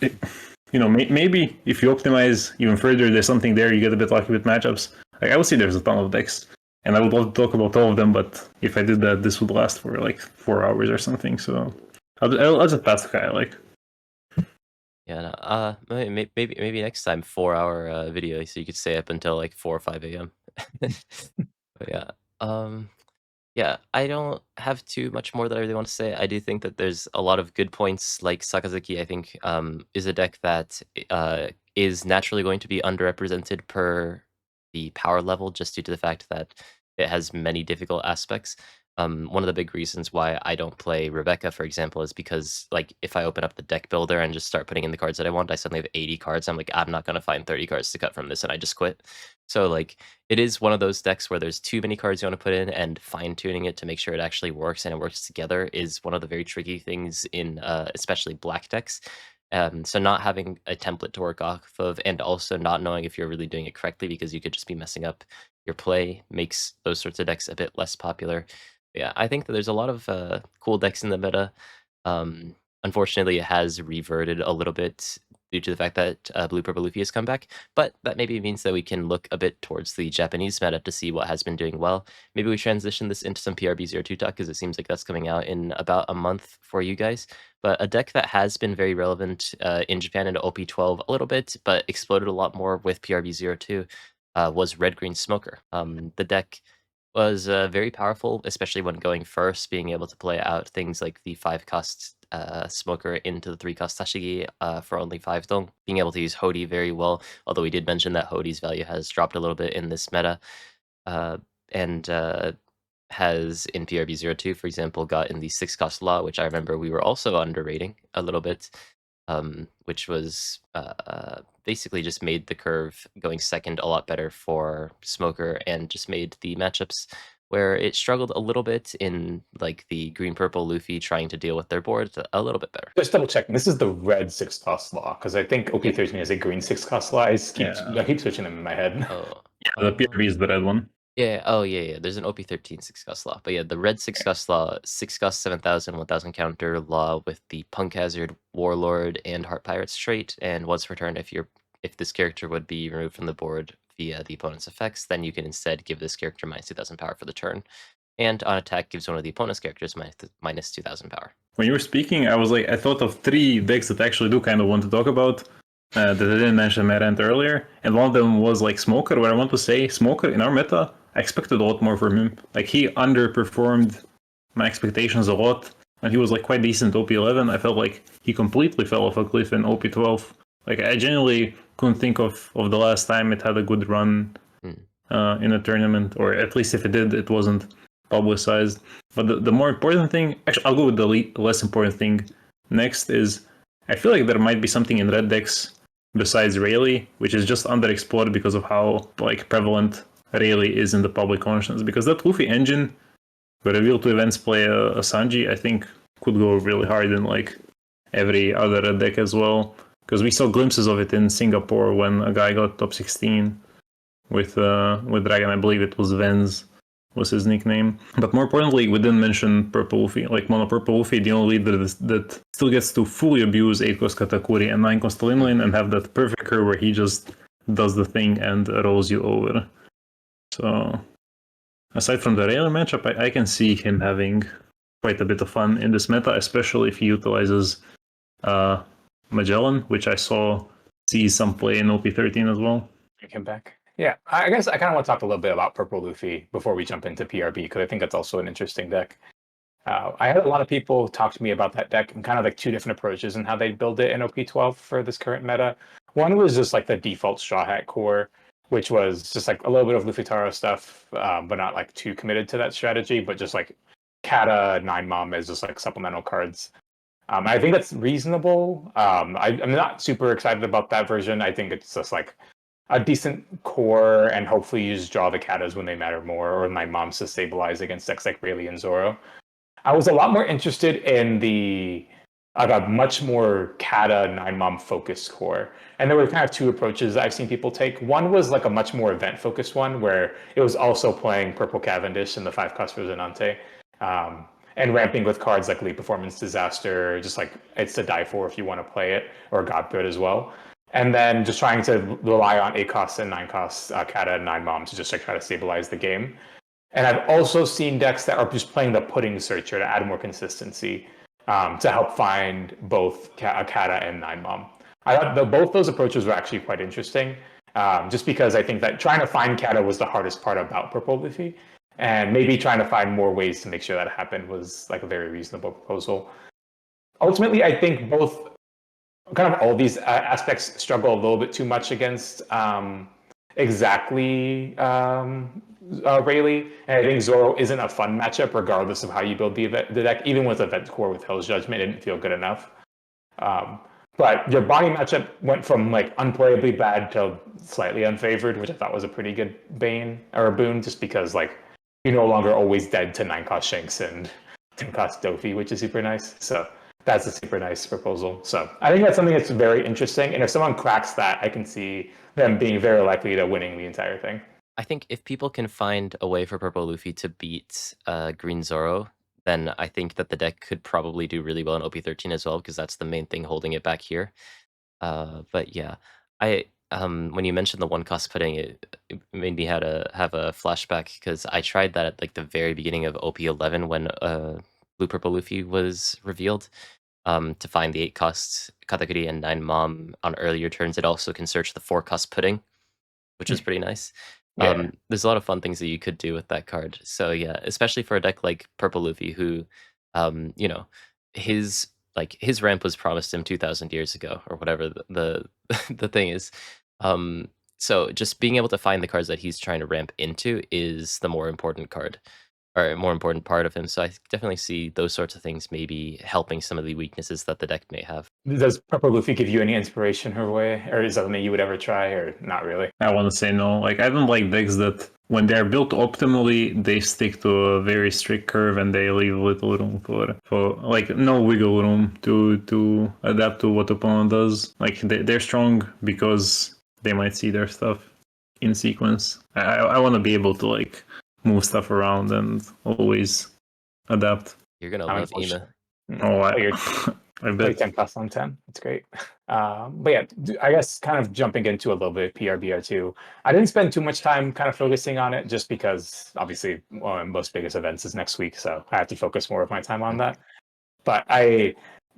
maybe if you optimize even further, there's something there, you get a bit lucky with matchups. Like, I would say there's a ton of decks, and I would love to talk about all of them, but if I did that, this would last for like 4 hours or something, so I'll just pass to Kai. Yeah, no, maybe next time 4-hour video, so you could stay up until like 4 or 5 a.m. But yeah, I don't have too much more that I really want to say. I do think that there's a lot of good points. Like Sakazuki, I think, is a deck that is naturally going to be underrepresented per the power level, just due to the fact that it has many difficult aspects. One of the big reasons why I don't play Rebecca, for example, is because like if I open up the deck builder and just start putting in the cards that I want, I suddenly have 80 cards. I'm like, I'm not gonna find 30 cards to cut from this, and I just quit. So like it is one of those decks where there's too many cards you want to put in, and fine-tuning it to make sure it actually works and it works together is one of the very tricky things in especially black decks. So not having a template to work off of, and also not knowing if you're really doing it correctly because you could just be messing up your play, makes those sorts of decks a bit less popular. Yeah, I think that there's a lot of cool decks in the meta. Unfortunately, it has reverted a little bit due to the fact that Blue Purple Luffy has come back, but that maybe means that we can look a bit towards the Japanese meta to see what has been doing well. Maybe we transition this into some PRB02 talk, because it seems like that's coming out in about a month for you guys. But a deck that has been very relevant in Japan and OP12 a little bit, but exploded a lot more with PRB02 was Red Green Smoker. The deck was very powerful, especially when going first, being able to play out things like the 5-cost Smoker into the 3-cost Tashigi for only 5 dong, being able to use Hody very well, although we did mention that Hody's value has dropped a little bit in this meta, and has in PRB02, for example, got in the 6-cost Law, which I remember we were also underrating a little bit, which was basically just made the curve going second a lot better for Smoker, and just made the matchups where it struggled a little bit in like the green purple Luffy trying to deal with their board a little bit better. Just double checking. This is the red 6-cost Law, because I think OP13 has a green 6-cost Law. I keep switching them in my head. Oh, Yeah, the PRB is the red one. Yeah, oh yeah. There's an OP13 6-cost Law. But yeah, the red 6-cost Law, 6-cost 7,000, 1,000 counter Law with the Punk Hazard, Warlord, and Heart Pirates trait, and once per turn, if this character would be removed from the board via the opponent's effects, then you can instead give this character minus 2,000 power for the turn. And on attack, gives one of the opponent's characters minus 2,000 power. When you were speaking, I thought of 3 decks that I actually do kind of want to talk about. That I didn't mention in my rant earlier, and one of them was like Smoker, where I want to say Smoker in our meta, I expected a lot more from him. Like, he underperformed my expectations a lot, and he was like quite decent OP11. I felt like he completely fell off a cliff in OP12. Like, I genuinely couldn't think of the last time it had a good run in a tournament, or at least if it did, it wasn't publicized. But the more important thing, actually, I'll go with the less important thing next, is I feel like there might be something in red decks besides Rayleigh, which is just underexplored because of how like prevalent Rayleigh is in the public consciousness. Because that Luffy engine, where reveal 2 events play a Sanji, I think could go really hard in like every other red deck as well. Because we saw glimpses of it in Singapore when a guy got top 16 with Dragon. I believe it was Venz was his nickname. But more importantly, we didn't mention Purple Luffy. Like, Mono Purple Luffy, the only leader that still gets to fully abuse 8-cost Katakuri and 9-cost Limlin and have that perfect curve where he just does the thing and rolls you over. So, aside from the Rayleigh matchup, I can see him having quite a bit of fun in this meta, especially if he utilizes Magellan, which I saw see some play in OP13 as well. Bring him back. Yeah, I guess I kind of want to talk a little bit about Purple Luffy before we jump into PRB, because I think that's also an interesting deck. I had a lot of people talk to me about that deck and kind of like 2 different approaches and how they build it in OP12 for this current meta. One was just like the default Straw Hat core, which was just like a little bit of Luffy Taro stuff, but not like too committed to that strategy, but just like Kata, 9 Mom as just like supplemental cards. I think that's reasonable. I'm not super excited about that version. I think it's just like a decent core, and hopefully you just draw the Katas when they matter more, or 9 Moms to stabilize against decks like Rayleigh and Zoro. I was a lot more interested in the a much more Kata 9-mom focused core. And there were kind of two approaches I've seen people take. One was like a much more event focused one where it was also playing Purple Cavendish and the 5-cost Resonante, and ramping with cards like Lead Performance Disaster, just like it's to die for if you want to play it, or Godbird as well. And then just trying to rely on 8-cost and 9-cost Kata and 9-mom to just like try to stabilize the game. And I've also seen decks that are just playing the Pudding Searcher to add more consistency, to help find both Kata and 9-mom. I thought both those approaches were actually quite interesting, just because I think that trying to find Kata was the hardest part about Purple Luffy, and maybe trying to find more ways to make sure that happened was like a very reasonable proposal. Ultimately, I think both, kind of all these aspects struggle a little bit too much against exactly Rayleigh, and I think Zoro isn't a fun matchup regardless of how you build the deck. Even with Event Core with Hell's Judgment, it didn't feel good enough. But your Bonney matchup went from like unplayably bad to slightly unfavored, which I thought was a pretty good bane or a boon, just because like you're no longer always dead to 9-cost Shanks and 10-cost Dofi, which is super nice. So that's a super nice proposal. So I think that's something that's very interesting. And if someone cracks that, I can see them being very likely to winning the entire thing. I think if people can find a way for Purple Luffy to beat Green Zoro, then I think that the deck could probably do really well in OP13 as well, because that's the main thing holding it back here. But yeah, when you mentioned the 1-cost pudding, it made me have a flashback, because I tried that at like the very beginning of OP11 when Blue Purple Luffy was revealed. To find the 8-cost Katakuri and 9-mom on earlier turns. It also can search the 4-cost pudding, which is pretty nice. Yeah. There's a lot of fun things that you could do with that card. So yeah, especially for a deck like Purple Luffy, who, you know, his ramp was promised him 2,000 years ago, or whatever the the thing is. So just being able to find the cards that he's trying to ramp into is the more important card, or a more important part of him. So I definitely see those sorts of things maybe helping some of the weaknesses that the deck may have. Does Purple Luffy give you any inspiration, Hrvoje? Or is that something you would ever try, or not really? I want to say no. Like, I don't like decks that when they're built optimally, they stick to a very strict curve and they leave little room for like no wiggle room to adapt to what opponent does. Like they're strong because they might see their stuff in sequence. I want to be able to like move stuff around and always adapt. You're gonna love Ema. Oh, I Play bet. 10-cost on 10. It's great. But yeah, I guess kind of jumping into a little bit of PRBR2. I didn't spend too much time kind of focusing on it, just because obviously one of the most biggest events is next week, so I have to focus more of my time on that. But I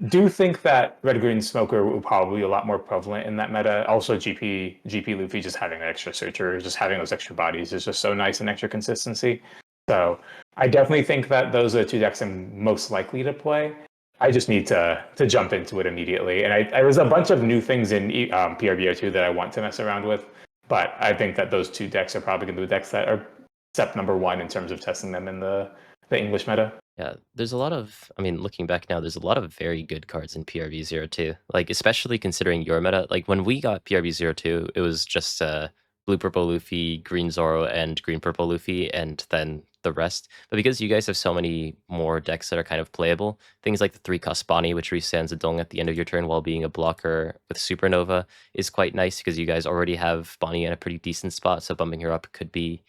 do think that Red Green Smoker will probably be a lot more prevalent in that meta. Also, GP Luffy just having an extra searcher, just having those extra bodies is just so nice and extra consistency. So I definitely think that those are the two decks I'm most likely to play. I just need to jump into it immediately. And there's a bunch of new things in PRBO2 that I want to mess around with. But I think that those two decks are probably going to be the decks that are step number one in terms of testing them in the English meta. Yeah, there's a lot of, I mean, looking back now, there's a lot of very good cards in PRB02. Like, especially considering your meta. Like, when we got PRB02, it was just Blue Purple Luffy, Green Zoro, and Green Purple Luffy, and then the rest. But because you guys have so many more decks that are kind of playable, things like the 3-cost Bonney, which resends a Dong at the end of your turn while being a blocker with Supernova, is quite nice, because you guys already have Bonney in a pretty decent spot, so bumping her up could be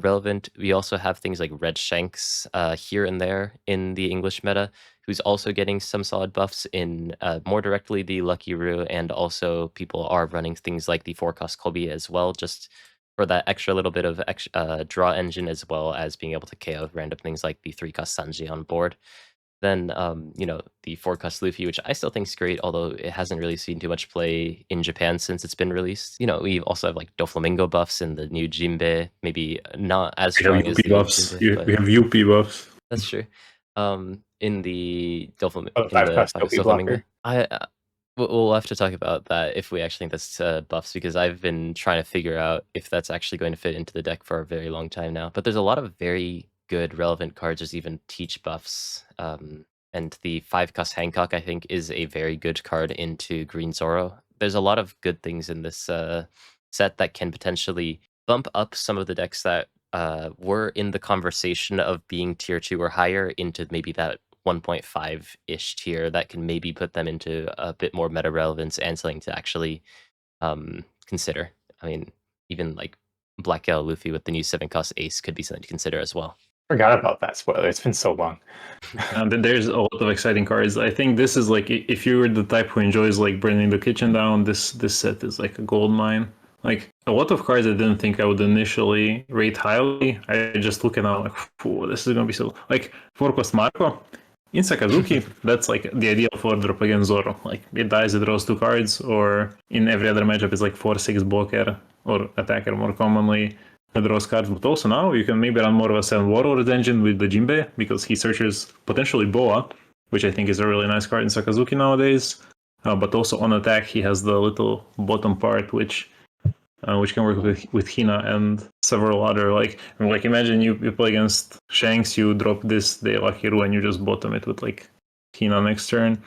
relevant. We also have things like Red Shanks here and there in the English meta, who's also getting some solid buffs in more directly the Lucky Roo, and also people are running things like the 4-cost Colby as well, just for that extra little bit of draw engine, as well as being able to KO random things like the 3-cost Sanji on board. Then, you know, the 4-cost Luffy, which I still think is great, although it hasn't really seen too much play in Japan since it's been released. You know, we also have like Doflamingo buffs in the new Jinbe, maybe not as strong as the buffs. Jinbe, We have UP buffs. That's true. In the Doflamingo, Oh, 5-cost blocker. We'll have to talk about that if we actually think that's buffs, because I've been trying to figure out if that's actually going to fit into the deck for a very long time now. But there's a lot of very good relevant cards. There's even teach buffs, and the 5-cost Hancock, I think, is a very good card into Green Zoro. There's a lot of good things in this set that can potentially bump up some of the decks that were in the conversation of being tier 2 or higher into maybe that 1.5-ish tier that can maybe put them into a bit more meta relevance and something to actually consider. I mean, even like Black Yellow Luffy with the new 7-cost ace could be something to consider as well. Forgot about that spoiler. It's been so long. There's a lot of exciting cards. I think this is like, if you're the type who enjoys like burning the kitchen down, this set is like a gold mine. Like a lot of cards I didn't think I would initially rate highly. I just look at now like, this is gonna be so like 4-cost Marco. In Sakazuki, that's like the ideal 4-drop against Zoro. Like it dies, it draws 2 cards, or in every other matchup it's like 4-6 blocker or attacker more commonly. It draws cards, but also now you can maybe run more of a 7 Warlords engine with the Jinbei because he searches potentially Boa, which I think is a really nice card in Sakazuki nowadays. But also on attack, he has the little bottom part, which can work with Hina and several other like imagine you play against Shanks, you drop this Day Lucky Ru and you just bottom it with like Hina next turn.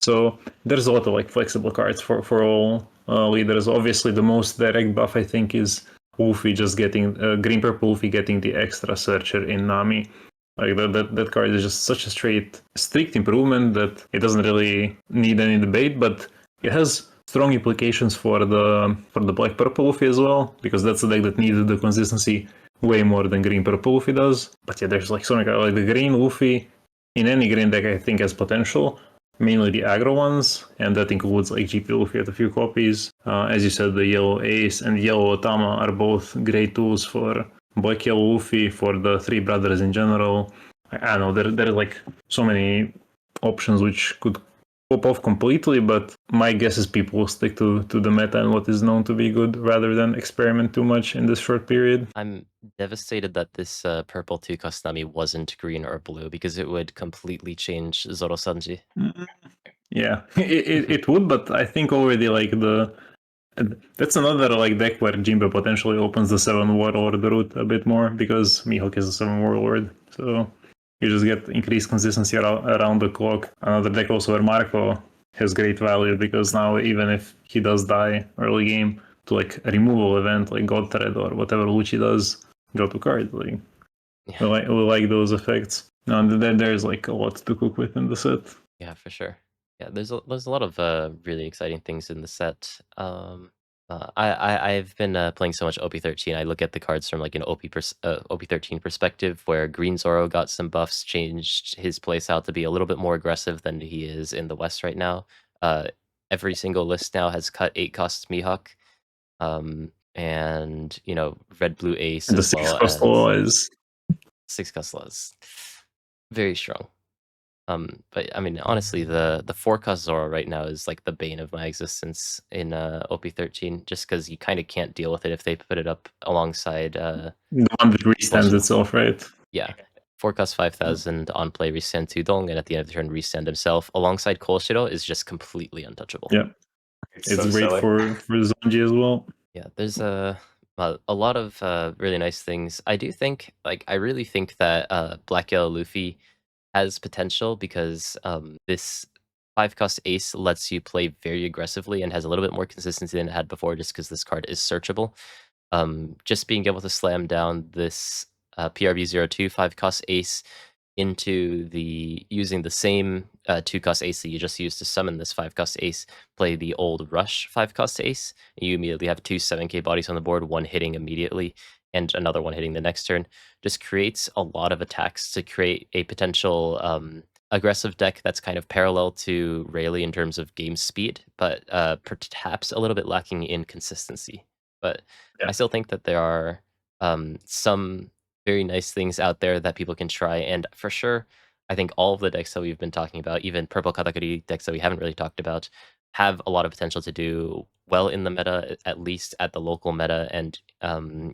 So there's a lot of like flexible cards for all leaders. Obviously, the most direct buff I think is Luffy just getting Green Purple Luffy getting the extra searcher in Nami. Like that card is just such a strict improvement that it doesn't really need any debate, but it has strong implications for the Black Purple Luffy as well, because that's a deck that needed the consistency way more than Green Purple Luffy does. But yeah, there's like so many cards. Like the Green Luffy in any green deck I think has potential, mainly the aggro ones, and that includes like GP Luffy at a few copies. As you said, the Yellow Ace and Yellow Otama are both great tools for Black Yellow Luffy, for the Three Brothers in general. I don't know, there are like so many options which could pop off completely, but my guess is people will stick to the meta and what is known to be good rather than experiment too much in this short period. I'm devastated that this purple 2-cost Nami wasn't green or blue because it would completely change Zoro Sanji. Yeah, it would, but I think already like that's another like deck where Jinbei potentially opens the 7 Warlord route a bit more because Mihawk is a 7 Warlord, so you just get increased consistency around the clock. Another deck also where Marco has great value because now even if he does die early game to like a removal event like God Thread or whatever Lucci does, draw 2 cards. Like we like those effects. And then there's like a lot to cook with in the set. Yeah, for sure. Yeah, there's a lot of really exciting things in the set. I've been playing so much OP13. I look at the cards from like an OP13 perspective, where Green Zoro got some buffs, changed his playstyle to be a little bit more aggressive than he is in the West right now. Every single list now has cut 8-cost Mihawk, and you know, Red Blue Ace And the as well 6-cost law is 6-cost laws, very strong. But I mean, honestly, the 4-cost Zoro right now is like the bane of my existence in OP13, just because you kind of can't deal with it if they put it up alongside the one that restands itself, right? Yeah, 4-cost 5,000 on play restand Tudong, and at the end of the turn restand himself alongside Koshiro is just completely untouchable. Yeah, it's so great silly. for Zanji as well. Yeah, there's a lot of really nice things. I really think that Black Yellow Luffy has potential because this 5-cost ace lets you play very aggressively and has a little bit more consistency than it had before, just because this card is searchable. Just being able to slam down this PRB02 5-cost ace into using the same 2-cost ace that you just used to summon this 5-cost ace, play the old Rush 5-cost ace, and you immediately have 2 7k bodies on the board, one hitting immediately and another one hitting the next turn. Just creates a lot of attacks to create a potential aggressive deck that's kind of parallel to Rayleigh in terms of game speed, but perhaps a little bit lacking in consistency. But Yeah. I still think that there are some very nice things out there that people can try, and for sure, I think all of the decks that we've been talking about, even purple katakuri decks that we haven't really talked about, have a lot of potential to do well in the meta, at least at the local meta, and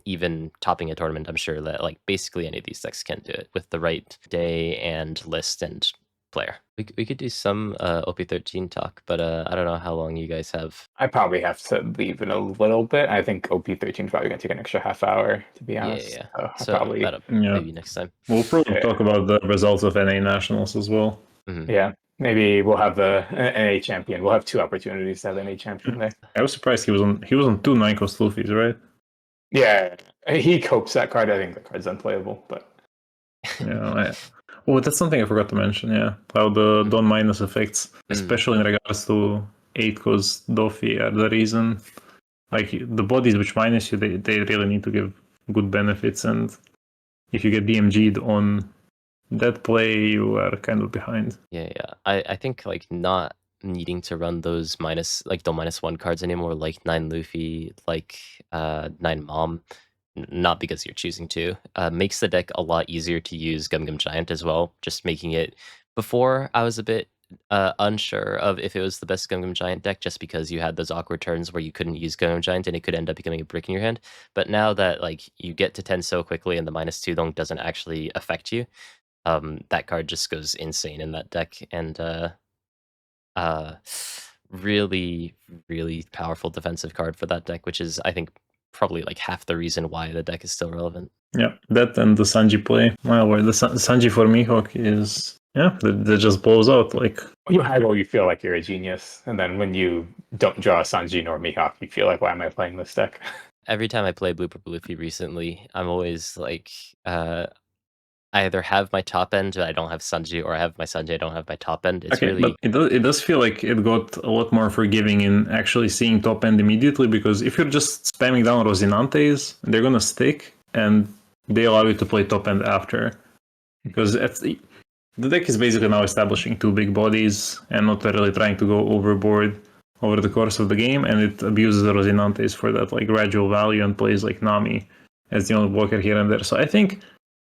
even topping a tournament. I'm sure that like basically any of these decks can do it with the right day and list and player. We could do some OP13 talk, but I don't know how long you guys have. I probably have to leave in a little bit. I think OP13 is probably going to take an extra half hour, to be honest. Yeah. So probably, maybe next time. We'll probably talk about the results of NA Nationals as well. Mm-hmm. Yeah, maybe we'll have the NA champion. We'll have 2 opportunities to have NA champion there. I was surprised he was on 2 9-cost Luffys, right? Yeah, he copes that card. I think the card's unplayable, but Yeah. Oh, that's something I forgot to mention, yeah. How the Don minus effects, especially in regards to 8 cause Doffy are the reason. Like, the bodies which minus you, they really need to give good benefits, and if you get DMG'd on that play, you are kind of behind. Yeah. I think like not needing to run those minus like the -1 cards anymore, like 9 Luffy, like 9 Mom, not because you're choosing to, makes the deck a lot easier to use Gum Gum Giant as well. Just making it before I was a bit unsure of if it was the best Gum Gum Giant deck just because you had those awkward turns where you couldn't use Gum Gum Giant and it could end up becoming a brick in your hand. But now that like you get to 10 so quickly and the -2 dong doesn't actually affect you, that card just goes insane in that deck, and really, really powerful defensive card for that deck, which is I think probably like half the reason why the deck is still relevant. Yeah, that and the Sanji play. Well, where the Sanji for Mihawk is, that just blows out. Like, When you haggle, you feel like you're a genius, and then when you don't draw Sanji nor Mihawk, you feel like, why am I playing this deck? Every time I play Blue Purple Luffy recently, I'm always like, I either have my top end, I don't have Sanji, or I have my Sanji, I don't have my top end. It's okay, really... but it does feel like it got a lot more forgiving in actually seeing top end immediately, because if you're just spamming down Rosinantes, they're gonna stick, and they allow you to play top end after. Because the deck is basically now establishing 2 big bodies and not really trying to go overboard over the course of the game, and it abuses the Rosinantes for that like gradual value and plays like Nami as the only blocker here and there. So I think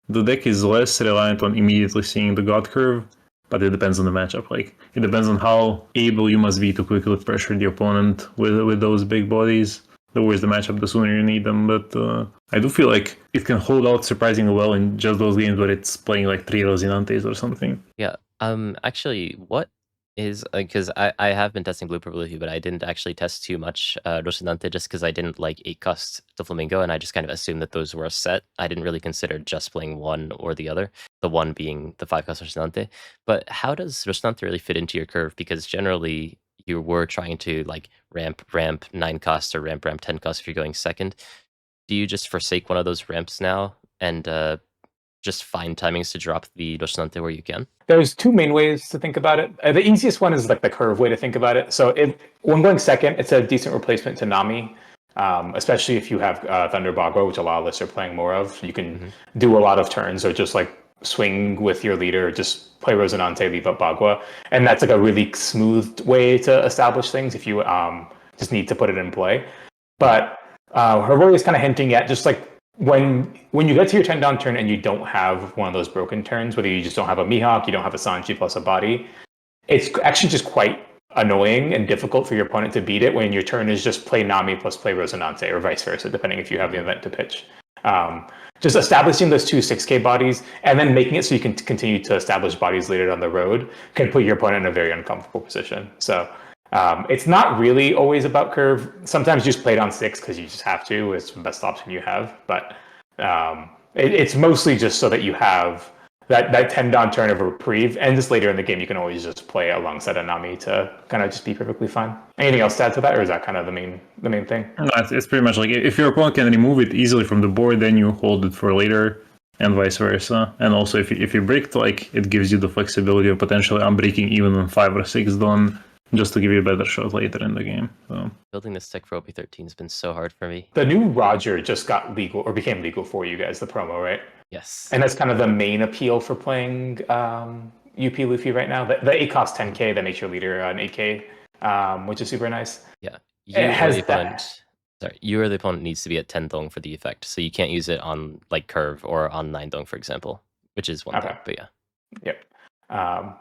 the deck is less reliant on immediately seeing the God curve, but it depends on the matchup. Like, it depends on how able you must be to quickly pressure the opponent with those big bodies. The worse the matchup, the sooner you need them. But I do feel like it can hold out surprisingly well in just those games where it's playing like 3 Rosinantes or something. Yeah. Actually, what is because I have been testing Blue Purple Luffy, but I didn't actually test too much Rocinante just because I didn't like 8 cost the Flamingo, and I just kind of assumed that those were a set. I didn't really consider just playing one or the other, the one being the 5 cost Rocinante. But how does Rocinante really fit into your curve? Because generally you were trying to like ramp 9 cost or ramp 10 cost if you're going second. Do you just forsake one of those ramps now and just find timings to drop the Rocinante where you can? There's 2 main ways to think about it. The easiest one is like the curve way to think about it. So when going second, it's a decent replacement to Nami, especially if you have Thunder Bagua, which a lot of lists are playing more of. You can do a lot of turns or just like swing with your leader, or just play Rosinante, leave up Bagua. And that's like a really smooth way to establish things if you just need to put it in play. But Hrvoje is kind of hinting at just like when you get to your 10 down turn and you don't have one of those broken turns, whether you just don't have a Mihawk, you don't have a Sanji plus a body, it's actually just quite annoying and difficult for your opponent to beat it when your turn is just play Nami plus play Rosinante, or vice versa, depending if you have the event to pitch. Just establishing those 2 6K bodies and then making it so you can continue to establish bodies later down the road can put your opponent in a very uncomfortable position. So it's not really always about curve. Sometimes you just play it on 6 because you just have to. It's the best option you have. But it's mostly just so that you have that 10 down turn of a reprieve. And just later in the game, you can always just play alongside a Nami to kind of just be perfectly fine. Anything else to add to that, or is that kind of the main thing? No, it's pretty much like if your opponent can remove it easily from the board, then you hold it for later, and vice versa. And also, if you bricked, like, it gives you the flexibility of potentially unbreaking even on 5 or 6 done, just to give you a better shot later in the game. So building this tech for OP13 has been so hard for me. The new Roger just got legal, or became legal for you guys, the promo, right? Yes. And that's kind of the main appeal for playing UP Luffy right now. The 8 cost 10k that makes your leader an 8k, which is super nice. Yeah. You or the opponent needs to be at 10 dong for the effect, so you can't use it on like curve or on 9 dong, for example, which is one thing. But yeah. Yep.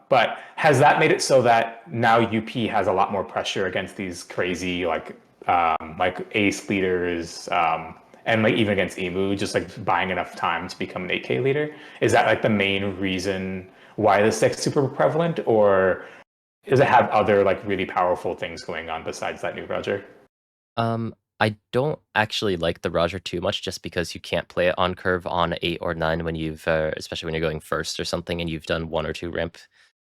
But has that made it so that now UP has a lot more pressure against these crazy like ace leaders, and like even against Emu, just like buying enough time to become an 8k leader? Is that like the main reason why this deck's super prevalent, or does it have other like really powerful things going on besides that new Roger? I don't actually like the Roger too much, just because you can't play it on curve on 8 or 9 when you've, especially when you're going first or something, and you've done 1 or 2 ramp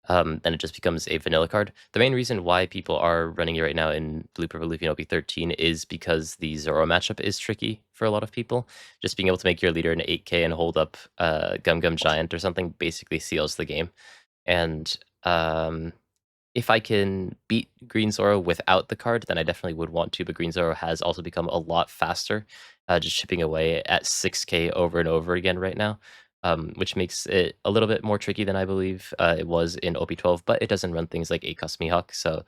then it just becomes a vanilla card. The main reason why people are running it right now in Blue Purple Luffy and OP13 is because the Zoro matchup is tricky for a lot of people. Just being able to make your leader an 8k and hold up Gum Gum Giant or something basically seals the game. And if I can beat Green Zoro without the card, then I definitely would want to, but Green Zoro has also become a lot faster, just chipping away at 6k over and over again right now, which makes it a little bit more tricky than I believe it was in OP12, but it doesn't run things like 8-cost Mihawk, so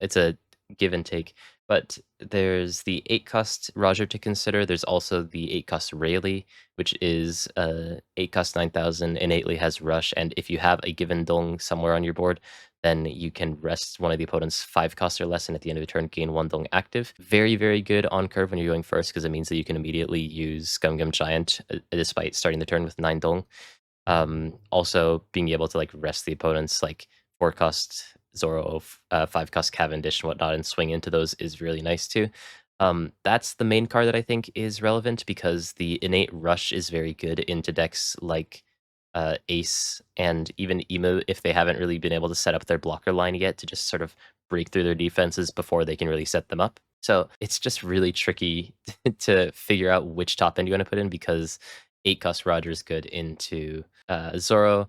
it's a give and take. But there's the 8-cost Roger to consider. There's also the 8-cost Rayleigh, which is 8-cost 9000, innately has Rush, and if you have a given Dong somewhere on your board, then you can rest one of the opponent's 5-cost or less, and at the end of the turn, gain 1 Dong active. Very, very good on curve when you're going first, because it means that you can immediately use Gum Gum Giant, despite starting the turn with 9 Dong. Also, being able to like rest the opponent's like 4-cost Zoro, 5-cost Cavendish and whatnot, and swing into those is really nice too. That's the main card that I think is relevant, because the innate Rush is very good into decks like Ace and even Emu, if they haven't really been able to set up their blocker line yet, to just sort of break through their defenses before they can really set them up. So it's just really tricky to figure out which top end you want to put in, because 8-cost Roger's good into Zoro,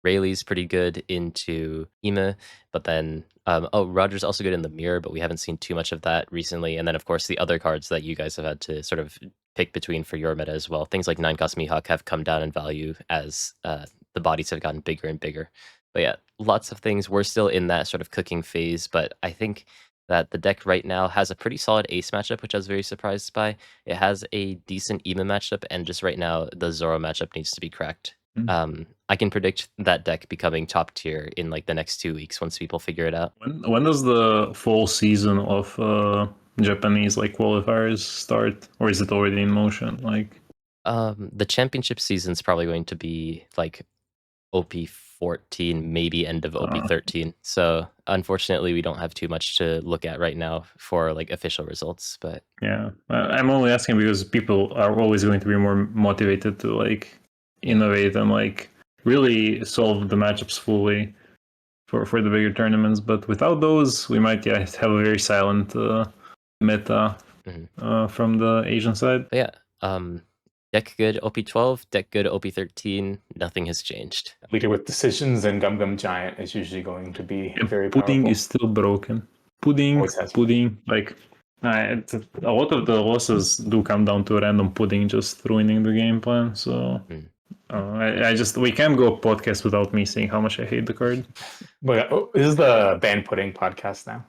Rayleigh's pretty good into Ema, but then Roger's also good in the mirror, but we haven't seen too much of that recently. And then of course the other cards that you guys have had to sort of pick between for your meta as well. Things like 9-cost Mihawk have come down in value as the bodies have gotten bigger and bigger. But yeah, lots of things. We're still in that sort of cooking phase, but I think that the deck right now has a pretty solid Ace matchup, which I was very surprised by. It has a decent Ema matchup, and just right now, the Zoro matchup needs to be cracked. I can predict that deck becoming top tier in like the next 2 weeks once people figure it out. When does the fall season of Japanese like qualifiers start, or is it already in motion? Like, the championship season's probably going to be like OP14, maybe end of OP13. So unfortunately, we don't have too much to look at right now for like official results. But yeah, I'm only asking because people are always going to be more motivated to like innovate and like really solve the matchups fully for the bigger tournaments. But without those, we might have a very silent meta from the Asian side. But yeah, deck good OP12, deck good OP13. Nothing has changed. Leader with decisions and Gum Gum Giant is usually going to be very Pudding powerful. is still broken. Pudding, like a lot of the losses do come down to random pudding just ruining the game plan. So we can't go a podcast without me saying how much I hate the card. But this is the Ban Pudding podcast now.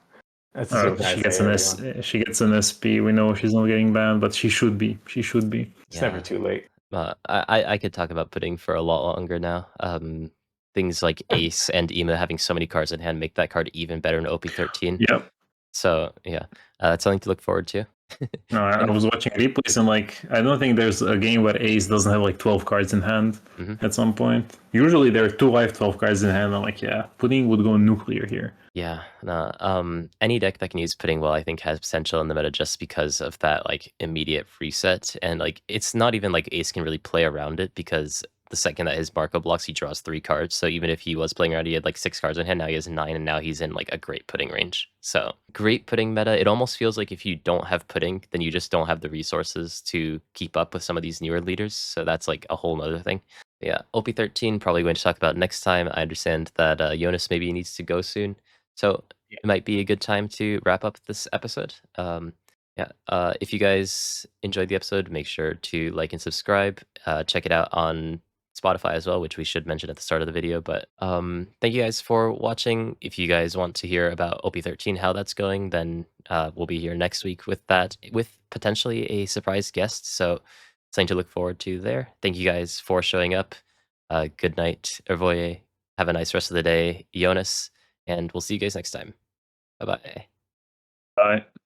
She gets an SP. We know she's not getting banned, but she should be. It's never too late. I could talk about pudding for a lot longer now. Things like Ace and Ema having so many cards in hand make that card even better in OP13. Yep. So yeah, it's something to look forward to. No, I was watching replays and like I don't think there's a game where Ace doesn't have like 12 cards in hand at some point. Usually there are 2 life 12 cards in hand. I'm like, yeah, pudding would go nuclear here. Yeah, no. Any deck that can use pudding well, I think, has potential in the meta just because of that like immediate reset, and like it's not even like Ace can really play around it, because the second that his Marco blocks, he draws 3 cards. So even if he was playing around, he had like 6 cards in hand. Now he has 9, and now he's in like a great pudding range. So great pudding meta. It almost feels like if you don't have pudding, then you just don't have the resources to keep up with some of these newer leaders. So that's like a whole nother thing. Yeah, OP13 probably going to talk about next time. I understand that Yonas maybe needs to go soon, so it might be a good time to wrap up this episode. If you guys enjoyed the episode, make sure to like and subscribe. Check it out on Spotify as well, which we should mention at the start of the video. But thank you guys for watching. If you guys want to hear about OP13, how that's going, then we'll be here next week with that, with potentially a surprise guest. So something to look forward to there. Thank you guys for showing up. Good night, Hrvoje. Have a nice rest of the day, Yonas, and we'll see you guys next time. Bye-bye. Bye.